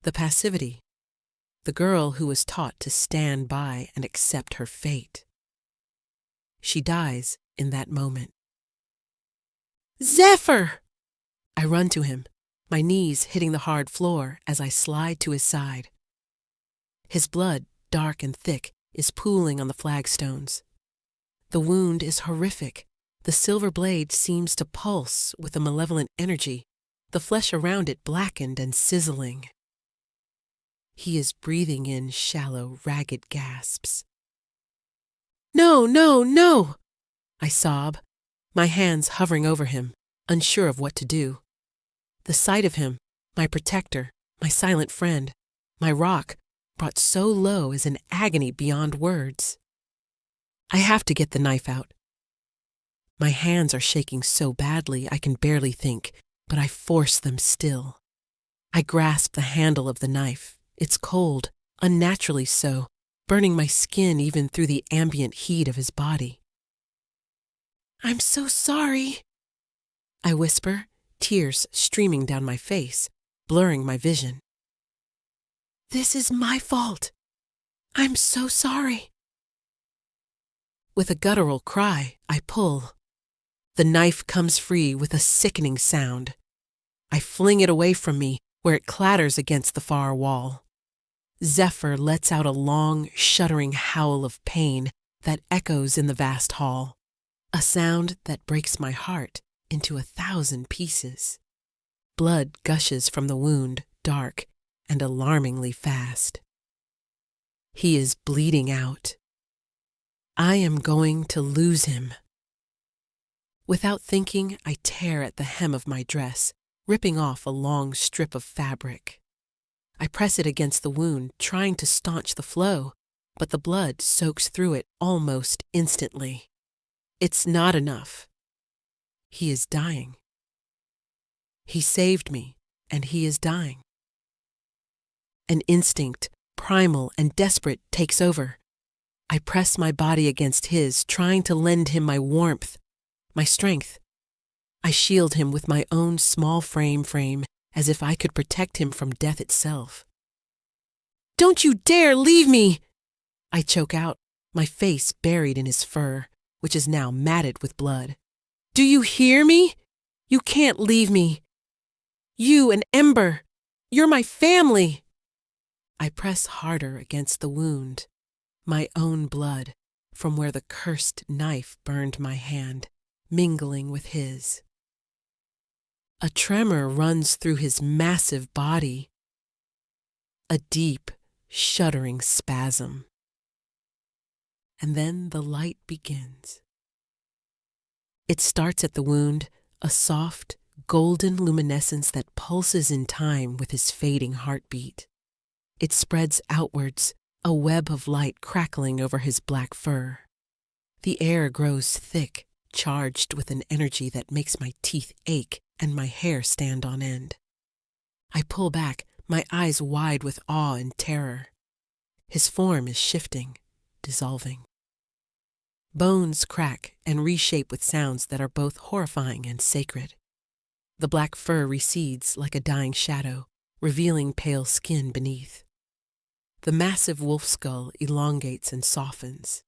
the passivity, the girl who was taught to stand by and accept her fate. She dies in that moment. "Zephyr!" I run to him, my knees hitting the hard floor as I slide to his side. His blood, dark and thick, is pooling on the flagstones. The wound is horrific. The silver blade seems to pulse with a malevolent energy, the flesh around it blackened and sizzling. He is breathing in shallow, ragged gasps. "No, no, no!" I sob, my hands hovering over him, unsure of what to do. The sight of him, my protector, my silent friend, my rock, brought so low is an agony beyond words. I have to get the knife out. My hands are shaking so badly I can barely think, but I force them still. I grasp the handle of the knife. It's cold, unnaturally so, burning my skin even through the ambient heat of his body. "I'm so sorry," I whisper, tears streaming down my face, blurring my vision. "This is my fault. I'm so sorry." With a guttural cry, I pull. The knife comes free with a sickening sound. I fling it away from me, where it clatters against the far wall. Zephyr lets out a long, shuddering howl of pain that echoes in the vast hall, a sound that breaks my heart into 1,000 pieces. Blood gushes from the wound, dark and alarmingly fast. He is bleeding out. I am going to lose him. Without thinking, I tear at the hem of my dress, ripping off a long strip of fabric. I press it against the wound, trying to staunch the flow, but the blood soaks through it almost instantly. It's not enough. He is dying. He saved me, and he is dying. An instinct, primal and desperate, takes over. I press my body against his, trying to lend him my warmth, my strength. I shield him with my own small frame, as if I could protect him from death itself. "Don't you dare leave me!" I choke out, my face buried in his fur, which is now matted with blood. "Do you hear me? You can't leave me. You and Ember, you're my family." I press harder against the wound, my own blood, from where the cursed knife burned my hand, mingling with his. A tremor runs through his massive body, a deep, shuddering spasm. And then the light begins. It starts at the wound, a soft, golden luminescence that pulses in time with his fading heartbeat. It spreads outwards, a web of light crackling over his black fur. The air grows thick, charged with an energy that makes my teeth ache and my hair stand on end. I pull back, my eyes wide with awe and terror. His form is shifting, dissolving. Bones crack and reshape with sounds that are both horrifying and sacred. The black fur recedes like a dying shadow, revealing pale skin beneath. The massive wolf skull elongates and softens,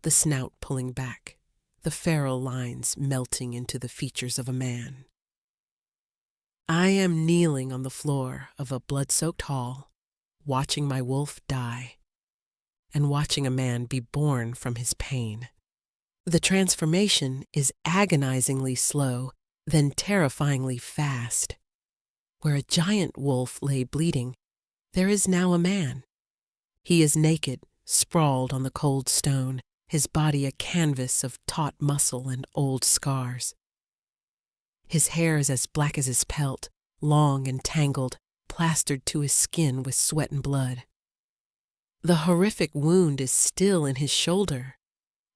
the snout pulling back, the feral lines melting into the features of a man. I am kneeling on the floor of a blood-soaked hall, watching my wolf die, and watching a man be born from his pain. The transformation is agonizingly slow, then terrifyingly fast. Where a giant wolf lay bleeding, there is now a man. He is naked, sprawled on the cold stone, his body a canvas of taut muscle and old scars. His hair is as black as his pelt, long and tangled, plastered to his skin with sweat and blood. The horrific wound is still in his shoulder,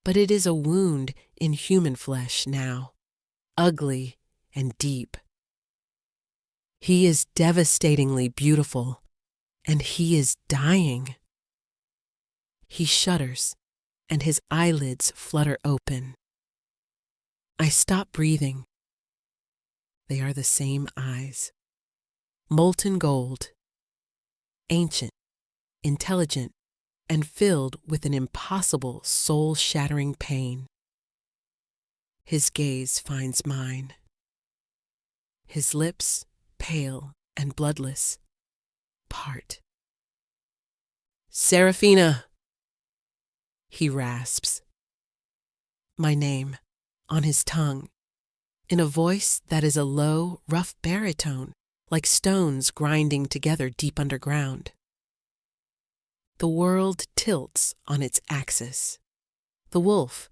but it is a wound in human flesh now, ugly and deep. He is devastatingly beautiful, and he is dying. He shudders, and his eyelids flutter open. I stop breathing. They are the same eyes, molten gold, ancient, intelligent, and filled with an impossible, soul-shattering pain. His gaze finds mine. His lips, pale and bloodless, part. "Seraphina!" he rasps. My name, on his tongue, in a voice that is a low, rough baritone, like stones grinding together deep underground. The world tilts on its axis. The wolf,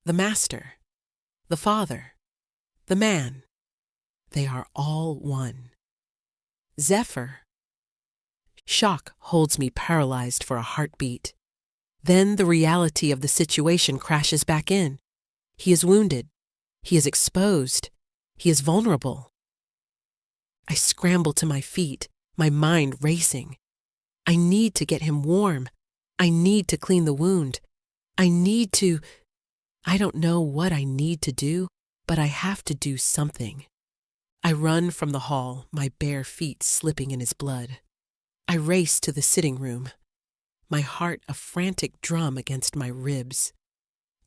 the master, the father, the man, they are all one. Zephyr. Shock holds me paralyzed for a heartbeat. Then the reality of the situation crashes back in. He is wounded. He is exposed. He is vulnerable. I scramble to my feet, my mind racing. I need to get him warm. I need to clean the wound. I don't know what I need to do, but I have to do something. I run from the hall, my bare feet slipping in his blood. I race to the sitting room, my heart a frantic drum against my ribs.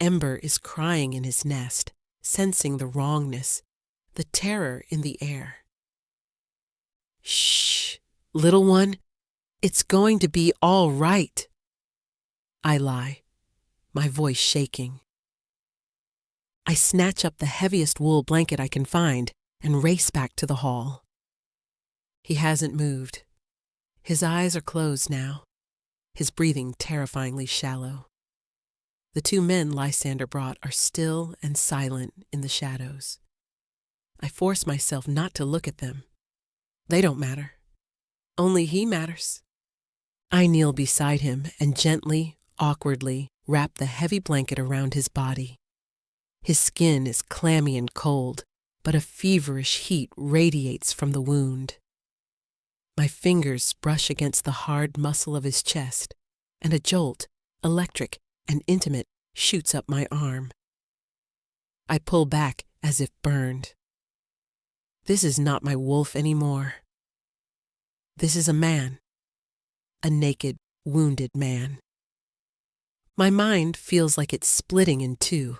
Ember is crying in his nest, sensing the wrongness, the terror in the air. Shh, little one, it's going to be all right. I lie, my voice shaking. I snatch up the heaviest wool blanket I can find and race back to the hall. He hasn't moved. His eyes are closed now, his breathing terrifyingly shallow. The two men Lysander brought are still and silent in the shadows. I force myself not to look at them. They don't matter. Only he matters. I kneel beside him and gently, awkwardly wrap the heavy blanket around his body. His skin is clammy and cold, but a feverish heat radiates from the wound. My fingers brush against the hard muscle of his chest, and a jolt, electric and intimate, shoots up my arm. I pull back as if burned. This is not my wolf anymore. This is a man. A naked, wounded man. My mind feels like it's splitting in two.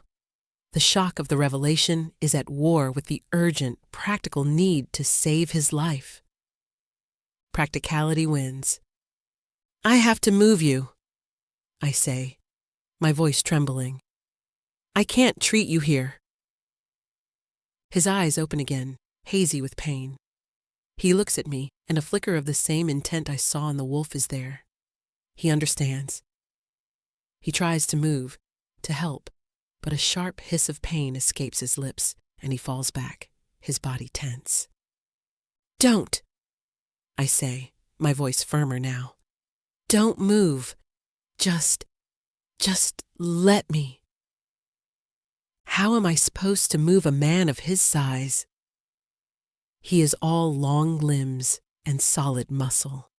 The shock of the revelation is at war with the urgent, practical need to save his life. Practicality wins. I have to move you, I say, my voice trembling. I can't treat you here. His eyes open again, hazy with pain. He looks at me, and a flicker of the same intent I saw in the wolf is there. He understands. He tries to move, to help, but a sharp hiss of pain escapes his lips, and he falls back, his body tense. Don't, I say, my voice firmer now. Don't move. Just let me. How am I supposed to move a man of his size? He is all long limbs and solid muscle.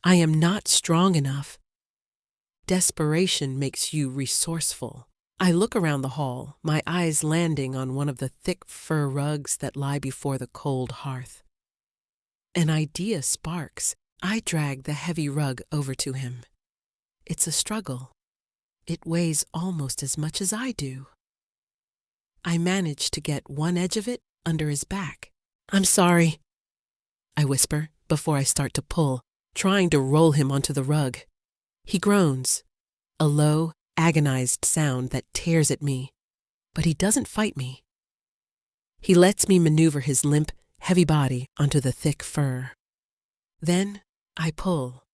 I am not strong enough. Desperation makes you resourceful. I look around the hall, my eyes landing on one of the thick fur rugs that lie before the cold hearth. An idea sparks. I drag the heavy rug over to him. It's a struggle. It weighs almost as much as I do. I manage to get one edge of it under his back. I'm sorry, I whisper before I start to pull, trying to roll him onto the rug. He groans, a low, agonized sound that tears at me, but he doesn't fight me. He lets me maneuver his limp, heavy body onto the thick fur. Then I pull.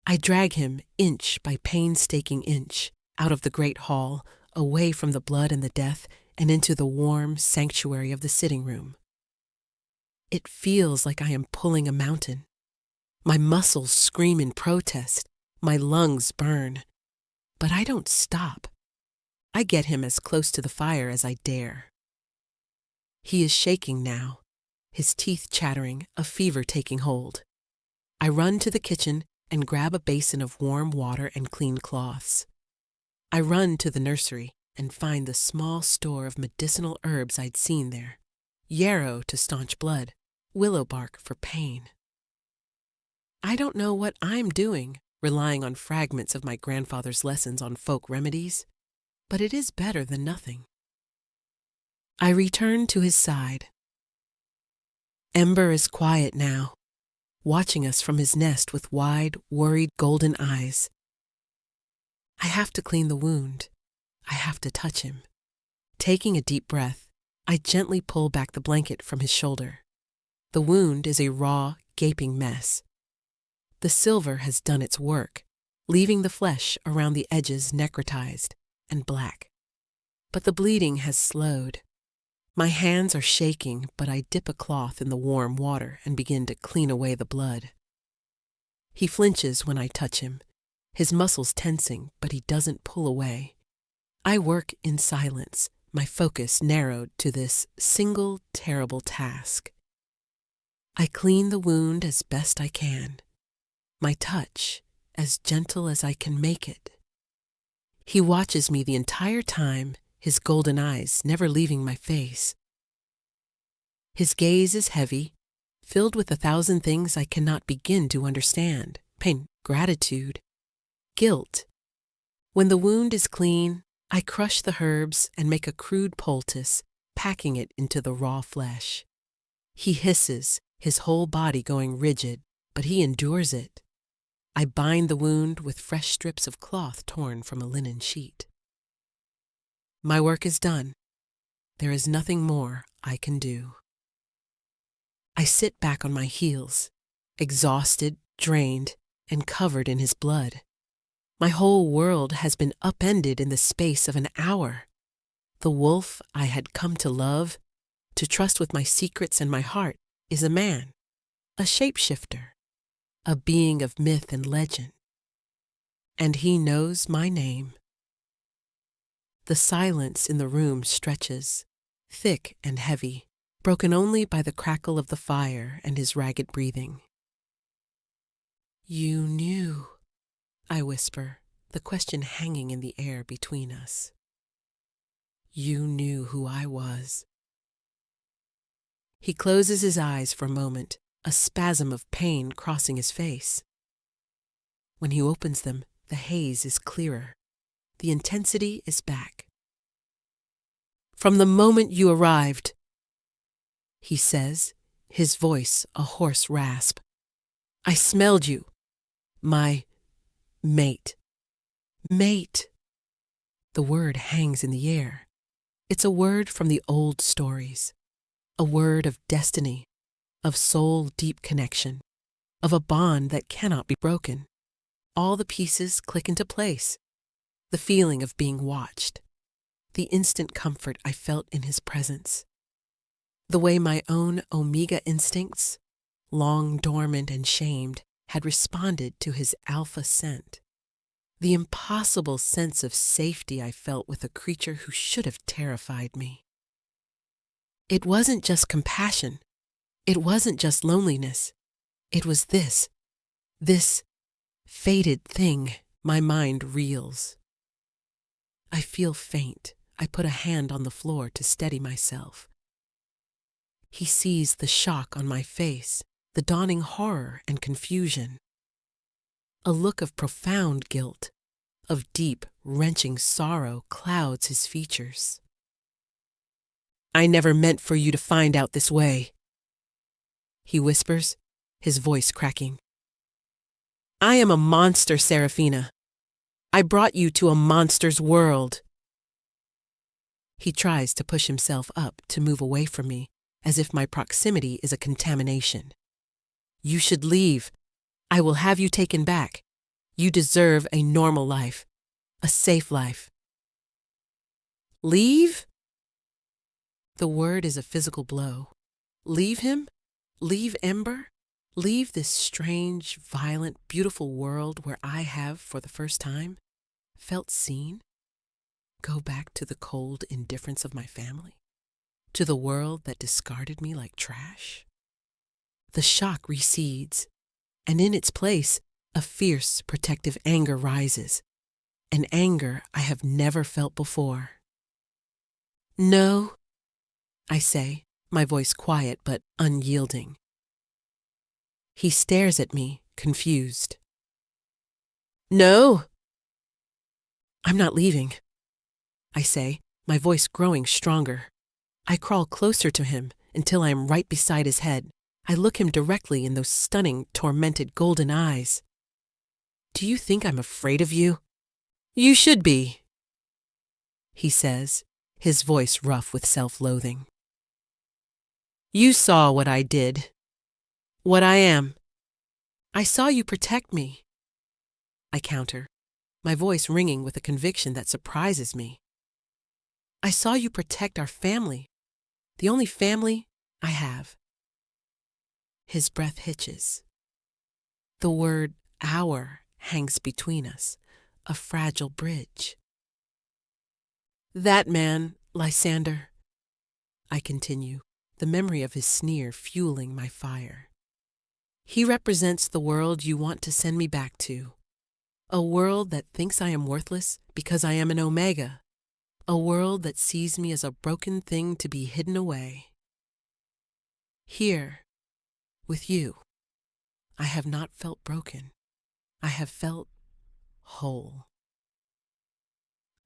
I drag him inch by painstaking inch out of the great hall, away from the blood and the death, and into the warm sanctuary of the sitting room. It feels like I am pulling a mountain. My muscles scream in protest, my lungs burn. But I don't stop. I get him as close to the fire as I dare. He is shaking now, his teeth chattering, a fever taking hold. I run to the kitchen and grab a basin of warm water and clean cloths. I run to the nursery and find the small store of medicinal herbs I'd seen there. Yarrow to staunch blood, willow bark for pain. I don't know what I'm doing, relying on fragments of my grandfather's lessons on folk remedies, but it is better than nothing. I return to his side. Ember is quiet now, watching us from his nest with wide, worried golden eyes. I have to clean the wound. I have to touch him. Taking a deep breath, I gently pull back the blanket from his shoulder. The wound is a raw, gaping mess. The silver has done its work, leaving the flesh around the edges necrotized and black. But the bleeding has slowed. My hands are shaking, but I dip a cloth in the warm water and begin to clean away the blood. He flinches when I touch him, his muscles tensing, but he doesn't pull away. I work in silence, my focus narrowed to this single terrible task. I clean the wound as best I can, my touch as gentle as I can make it. He watches me the entire time, his golden eyes never leaving my face. His gaze is heavy, filled with 1,000 things I cannot begin to understand. Pain, gratitude, guilt. When the wound is clean, I crush the herbs and make a crude poultice, packing it into the raw flesh. He hisses, his whole body going rigid, but he endures it. I bind the wound with fresh strips of cloth torn from a linen sheet. My work is done. There is nothing more I can do. I sit back on my heels, exhausted, drained, and covered in his blood. My whole world has been upended in the space of an hour. The wolf I had come to love, to trust with my secrets and my heart, is a man, a shapeshifter, a being of myth and legend. And he knows my name. The silence in the room stretches, thick and heavy, broken only by the crackle of the fire and his ragged breathing. You knew, I whisper, the question hanging in the air between us. You knew who I was. He closes his eyes for a moment, a spasm of pain crossing his face. When he opens them, the haze is clearer. The intensity is back. From the moment you arrived, he says, his voice a hoarse rasp, I smelled you. My mate. Mate. The word hangs in the air. It's a word from the old stories. A word of destiny, of soul-deep connection, of a bond that cannot be broken. All the pieces click into place. The feeling of being watched. The instant comfort I felt in his presence. The way my own omega instincts, long dormant and shamed, had responded to his alpha scent. The impossible sense of safety I felt with a creature who should have terrified me. It wasn't just compassion. It wasn't just loneliness. It was this fated thing. My mind reels. I feel faint. I put a hand on the floor to steady myself. He sees the shock on my face, the dawning horror and confusion. A look of profound guilt, of deep, wrenching sorrow clouds his features. I never meant for you to find out this way, he whispers, his voice cracking. I am a monster, Seraphina. I brought you to a monster's world. He tries to push himself up to move away from me, as if my proximity is a contamination. You should leave. I will have you taken back. You deserve a normal life, a safe life. Leave? The word is a physical blow. Leave him? Leave Ember? Leave this strange, violent, beautiful world where I have, for the first time, felt seen? Go back to the cold indifference of my family? To the world that discarded me like trash? The shock recedes, and in its place, a fierce, protective anger rises, an anger I have never felt before. No, I say, my voice quiet but unyielding. He stares at me, confused. No! I'm not leaving, I say, my voice growing stronger. I crawl closer to him until I am right beside his head. I look him directly in those stunning, tormented golden eyes. Do you think I'm afraid of you? You should be, he says, his voice rough with self-loathing. You saw what I did, what I am. I saw you protect me, I counter, my voice ringing with a conviction that surprises me. I saw you protect our family, the only family I have. His breath hitches. The word our hangs between us, a fragile bridge. That man Lysander, I continue, the memory of his sneer fueling my fire. He represents the world you want to send me back to. A world that thinks I am worthless because I am an omega. A world that sees me as a broken thing to be hidden away. Here, with you, I have not felt broken. I have felt whole.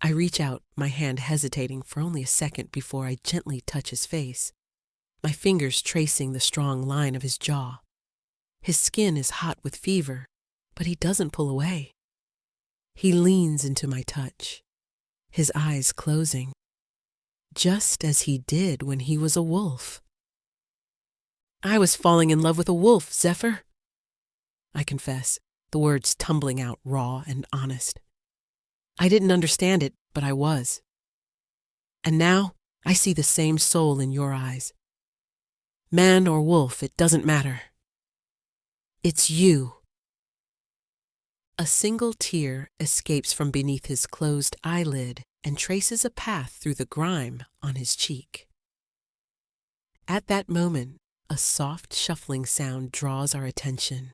I reach out, my hand hesitating for only a second before I gently touch his face, my fingers tracing the strong line of his jaw. His skin is hot with fever, but he doesn't pull away. He leans into my touch, his eyes closing, just as he did when he was a wolf. I was falling in love with a wolf, Zephyr, I confess, the words tumbling out raw and honest. I didn't understand it, but I was. And now I see the same soul in your eyes. Man or wolf, it doesn't matter. It's you. A single tear escapes from beneath his closed eyelid and traces a path through the grime on his cheek. At that moment, a soft shuffling sound draws our attention.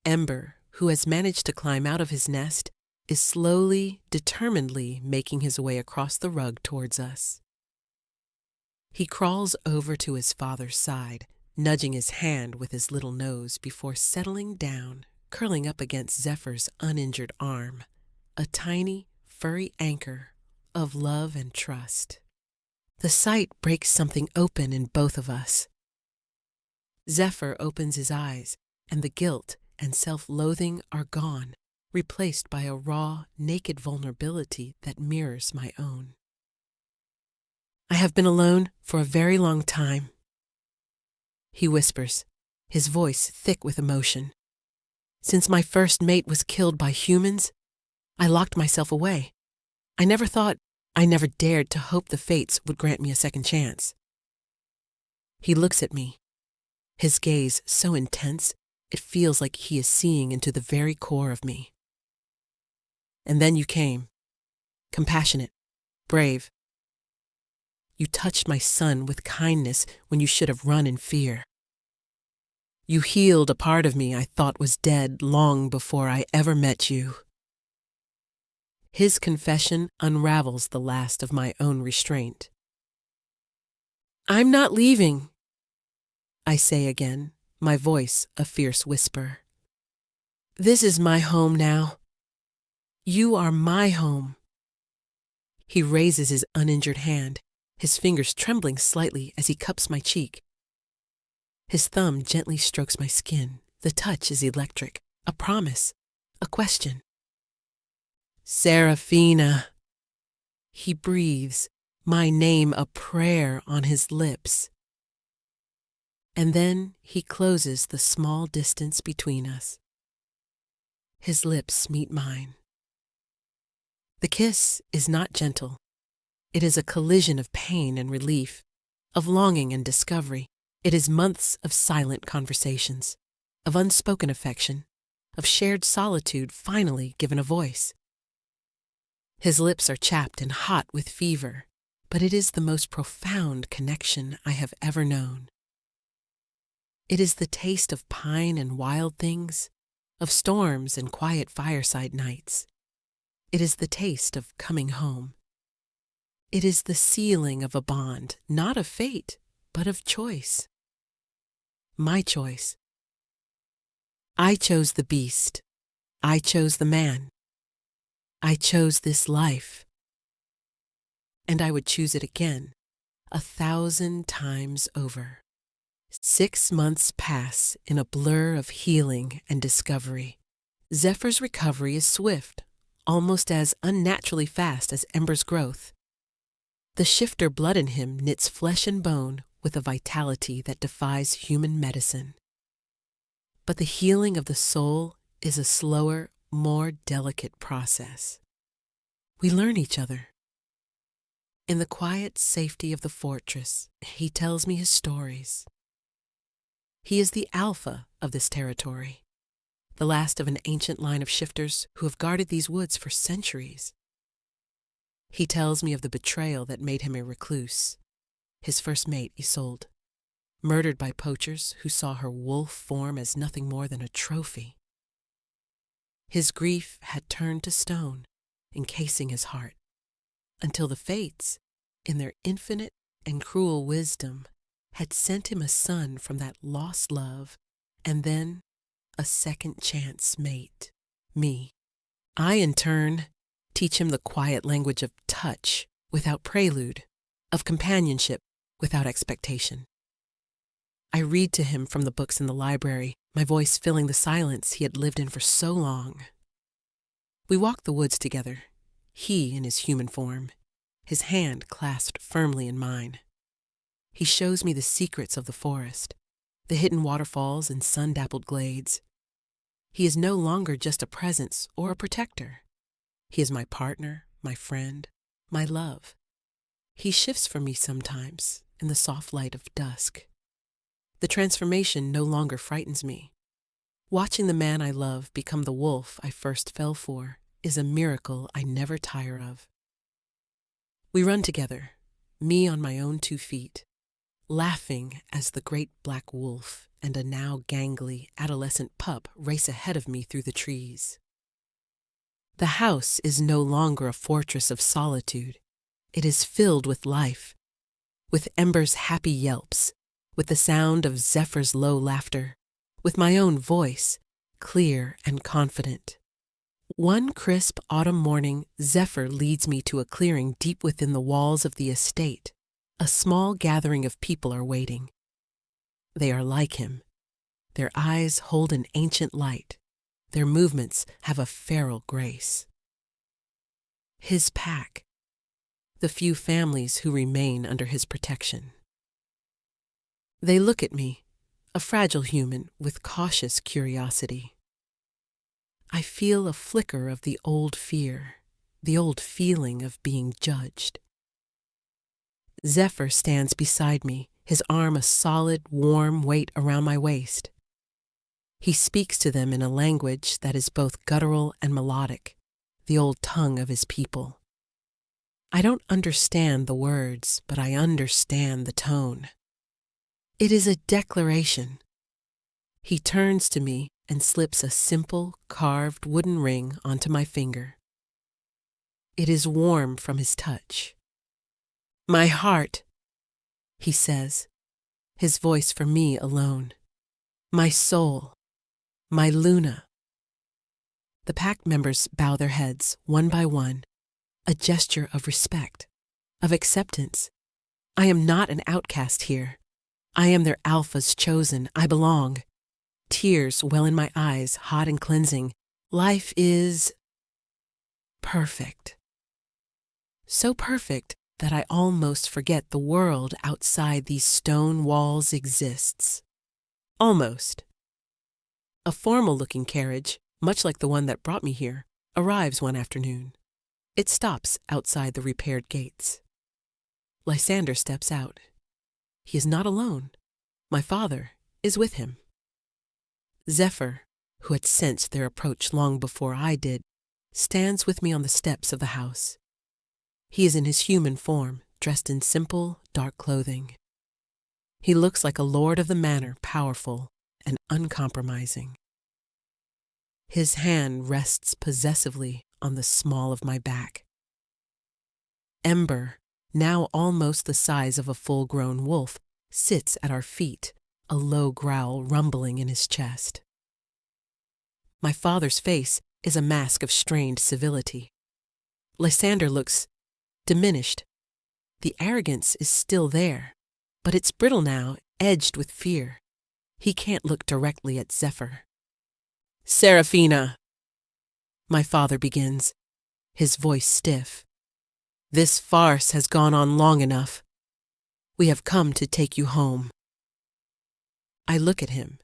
Ember, who has managed to climb out of his nest, is slowly, determinedly making his way across the rug towards us. He crawls over to his father's side, nudging his hand with his little nose before settling down, curling up against Zephyr's uninjured arm, a tiny, furry anchor of love and trust. The sight breaks something open in both of us. Zephyr opens his eyes, and the guilt and self-loathing are gone, replaced by a raw, naked vulnerability that mirrors my own. I have been alone for a very long time, he whispers, his voice thick with emotion. Since my first mate was killed by humans, I locked myself away. I never dared to hope the fates would grant me a second chance. He looks at me, his gaze so intense it feels like he is seeing into the very core of me. And then you came, compassionate, brave. You touched my son with kindness when you should have run in fear. You healed a part of me I thought was dead long before I ever met you. His confession unravels the last of my own restraint. I'm not leaving, I say again, my voice a fierce whisper. This is my home now. You are my home. He raises his uninjured hand, his fingers trembling slightly as he cups my cheek. His thumb gently strokes my skin. The touch is electric, a promise, a question. Seraphina. He breathes, my name a prayer on his lips. And then he closes the small distance between us. His lips meet mine. The kiss is not gentle. It is a collision of pain and relief, of longing and discovery. It is months of silent conversations, of unspoken affection, of shared solitude finally given a voice. His lips are chapped and hot with fever, but it is the most profound connection I have ever known. It is the taste of pine and wild things, of storms and quiet fireside nights. It is the taste of coming home. It is the sealing of a bond, not of fate, but of choice. My choice. I chose the beast. I chose the man. I chose this life. And I would choose it again, 1,000 times over. 6 months pass in a blur of healing and discovery. Zephyr's recovery is swift, almost as unnaturally fast as Ember's growth. The shifter blood in him knits flesh and bone with a vitality that defies human medicine. But the healing of the soul is a slower, more delicate process. We learn each other. In the quiet safety of the fortress, he tells me his stories. He is the alpha of this territory, the last of an ancient line of shifters who have guarded these woods for centuries. He tells me of the betrayal that made him a recluse. His first mate, Isolde, murdered by poachers who saw her wolf form as nothing more than a trophy. His grief had turned to stone, encasing his heart, until the fates, in their infinite and cruel wisdom, had sent him a son from that lost love, and then a second chance mate, me. I, in turn, teach him the quiet language of touch without prelude, of companionship without expectation. I read to him from the books in the library, my voice filling the silence he had lived in for so long. We walk the woods together, he in his human form, his hand clasped firmly in mine. He shows me the secrets of the forest, the hidden waterfalls and sun-dappled glades. He is no longer just a presence or a protector. He is my partner, my friend, my love. He shifts from me sometimes in the soft light of dusk. The transformation no longer frightens me. Watching the man I love become the wolf I first fell for is a miracle I never tire of. We run together, me on my own 2 feet, laughing as the great black wolf and a now gangly adolescent pup race ahead of me through the trees. The house is no longer a fortress of solitude. It is filled with life, with Ember's happy yelps, with the sound of Zephyr's low laughter, with my own voice, clear and confident. One crisp autumn morning, Zephyr leads me to a clearing deep within the walls of the estate. A small gathering of people are waiting. They are like him. Their eyes hold an ancient light. Their movements have a feral grace. His pack, the few families who remain under his protection. They look at me, a fragile human with cautious curiosity. I feel a flicker of the old fear, the old feeling of being judged. Zephyr stands beside me, his arm a solid, warm weight around my waist. He speaks to them in a language that is both guttural and melodic, the old tongue of his people. I don't understand the words, but I understand the tone. It is a declaration. He turns to me and slips a simple, carved wooden ring onto my finger. It is warm from his touch. "My heart," he says, his voice for me alone. "My soul, my Luna." The pack members bow their heads, one by one, a gesture of respect, of acceptance. I am not an outcast here. I am their alpha's chosen. I belong. Tears well in my eyes, hot and cleansing. Life is perfect. So perfect that I almost forget the world outside these stone walls exists. Almost. A formal-looking carriage, much like the one that brought me here, arrives one afternoon. It stops outside the repaired gates. Lysander steps out. He is not alone. My father is with him. Zephyr, who had sensed their approach long before I did, stands with me on the steps of the house. He is in his human form, dressed in simple, dark clothing. He looks like a lord of the manor, powerful and uncompromising. His hand rests possessively on the small of my back. Ember, now almost the size of a full-grown wolf, sits at our feet, a low growl rumbling in his chest. My father's face is a mask of strained civility. Lysander looks diminished. The arrogance is still there, but it's brittle now, edged with fear. He can't look directly at Zephyr. "Seraphina," my father begins, his voice stiff. "This farce has gone on long enough. We have come to take you home." I look at him,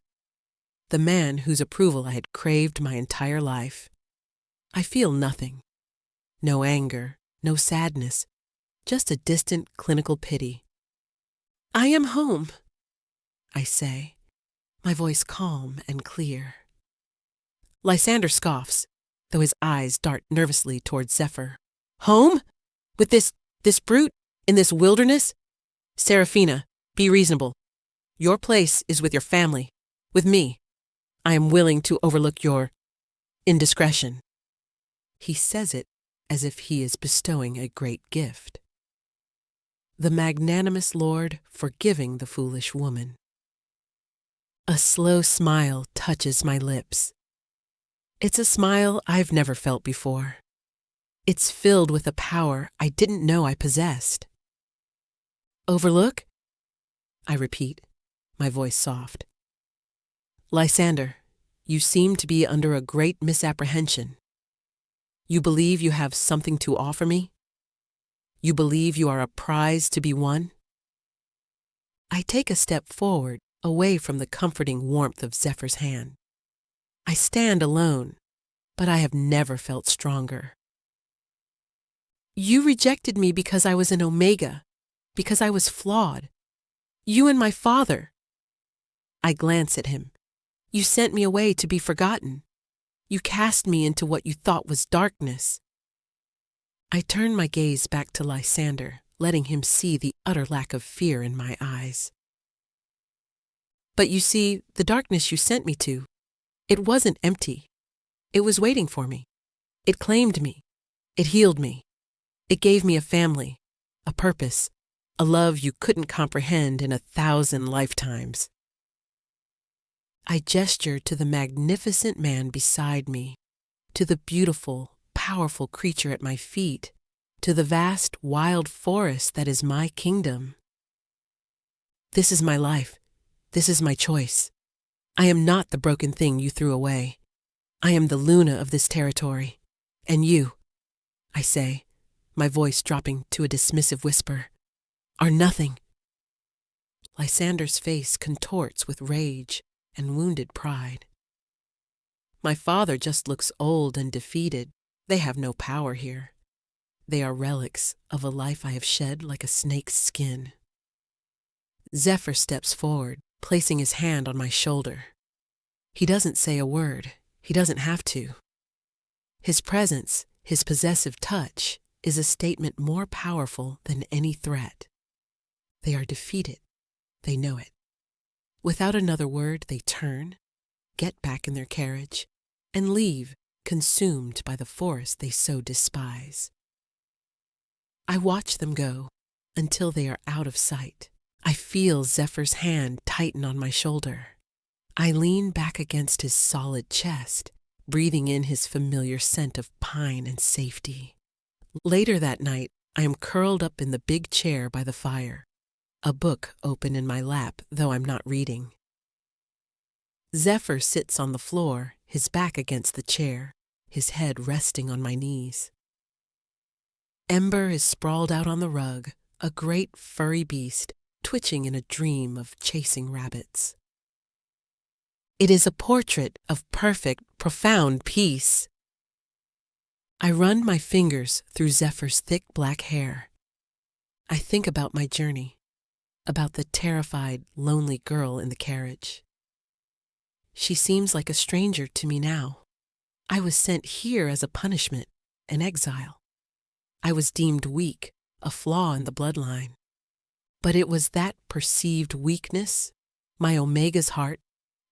the man whose approval I had craved my entire life. I feel nothing. No anger, no sadness, just a distant clinical pity. "I am home," I say, my voice calm and clear. Lysander scoffs, though his eyes dart nervously toward Zephyr. "Home? With this brute in this wilderness? Seraphina, be reasonable. Your place is with your family, with me. I am willing to overlook your indiscretion." He says it as if he is bestowing a great gift. The magnanimous Lord forgiving the foolish woman. A slow smile touches my lips. It's a smile I've never felt before. It's filled with a power I didn't know I possessed. "Overlook?" I repeat, my voice soft. "Lysander, you seem to be under a great misapprehension. You believe you have something to offer me? You believe you are a prize to be won?" I take a step forward, away from the comforting warmth of Zephyr's hand. I stand alone, but I have never felt stronger. "You rejected me because I was an Omega, because I was flawed. You and my father." I glance at him. "You sent me away to be forgotten. You cast me into what you thought was darkness." I turn my gaze back to Lysander, letting him see the utter lack of fear in my eyes. "But you see, the darkness you sent me to, it wasn't empty. It was waiting for me. It claimed me. It healed me. It gave me a family, a purpose, a love you couldn't comprehend in 1,000 lifetimes." I gesture to the magnificent man beside me, to the beautiful, powerful creature at my feet, to the vast, wild forest that is my kingdom. This is my life. This is my choice. I am not the broken thing you threw away. I am the Luna of this territory. And you, I say, my voice dropping to a dismissive whisper, are nothing. Lysander's face contorts with rage and wounded pride. My father just looks old and defeated. They have no power here. They are relics of a life I have shed like a snake's skin. Zephyr steps forward, placing his hand on my shoulder. He doesn't say a word. He doesn't have to. His presence, his possessive touch, is a statement more powerful than any threat. They are defeated. They know it. Without another word, they turn, get back in their carriage, and leave, consumed by the forest they so despise. I watch them go until they are out of sight. I feel Zephyr's hand tighten on my shoulder. I lean back against his solid chest, breathing in his familiar scent of pine and safety. Later that night, I am curled up in the big chair by the fire, a book open in my lap, though I'm not reading. Zephyr sits on the floor, his back against the chair, his head resting on my knees. Ember is sprawled out on the rug, a great furry beast, twitching in a dream of chasing rabbits. It is a portrait of perfect, profound peace. I run my fingers through Zephyr's thick black hair. I think about my journey, about the terrified, lonely girl in the carriage. She seems like a stranger to me now. I was sent here as a punishment, an exile. I was deemed weak, a flaw in the bloodline. But it was that perceived weakness, my Omega's heart,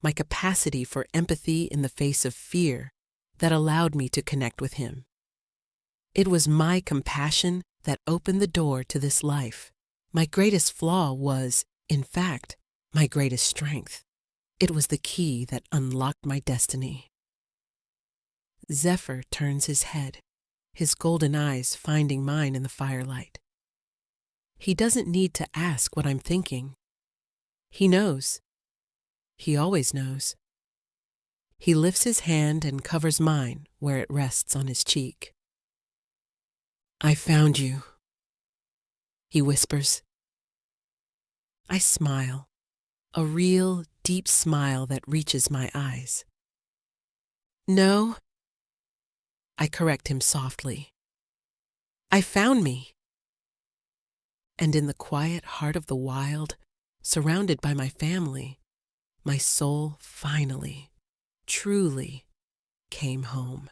my capacity for empathy in the face of fear, that allowed me to connect with him. It was my compassion that opened the door to this life. My greatest flaw was, in fact, my greatest strength. It was the key that unlocked my destiny. Zephyr turns his head, his golden eyes finding mine in the firelight. He doesn't need to ask what I'm thinking. He knows. He always knows. He lifts his hand and covers mine where it rests on his cheek. "I found you," he whispers. I smile, a real, deep smile that reaches my eyes. "No," I correct him softly. "I found me." And in the quiet heart of the wild, surrounded by my family, my soul finally, truly came home.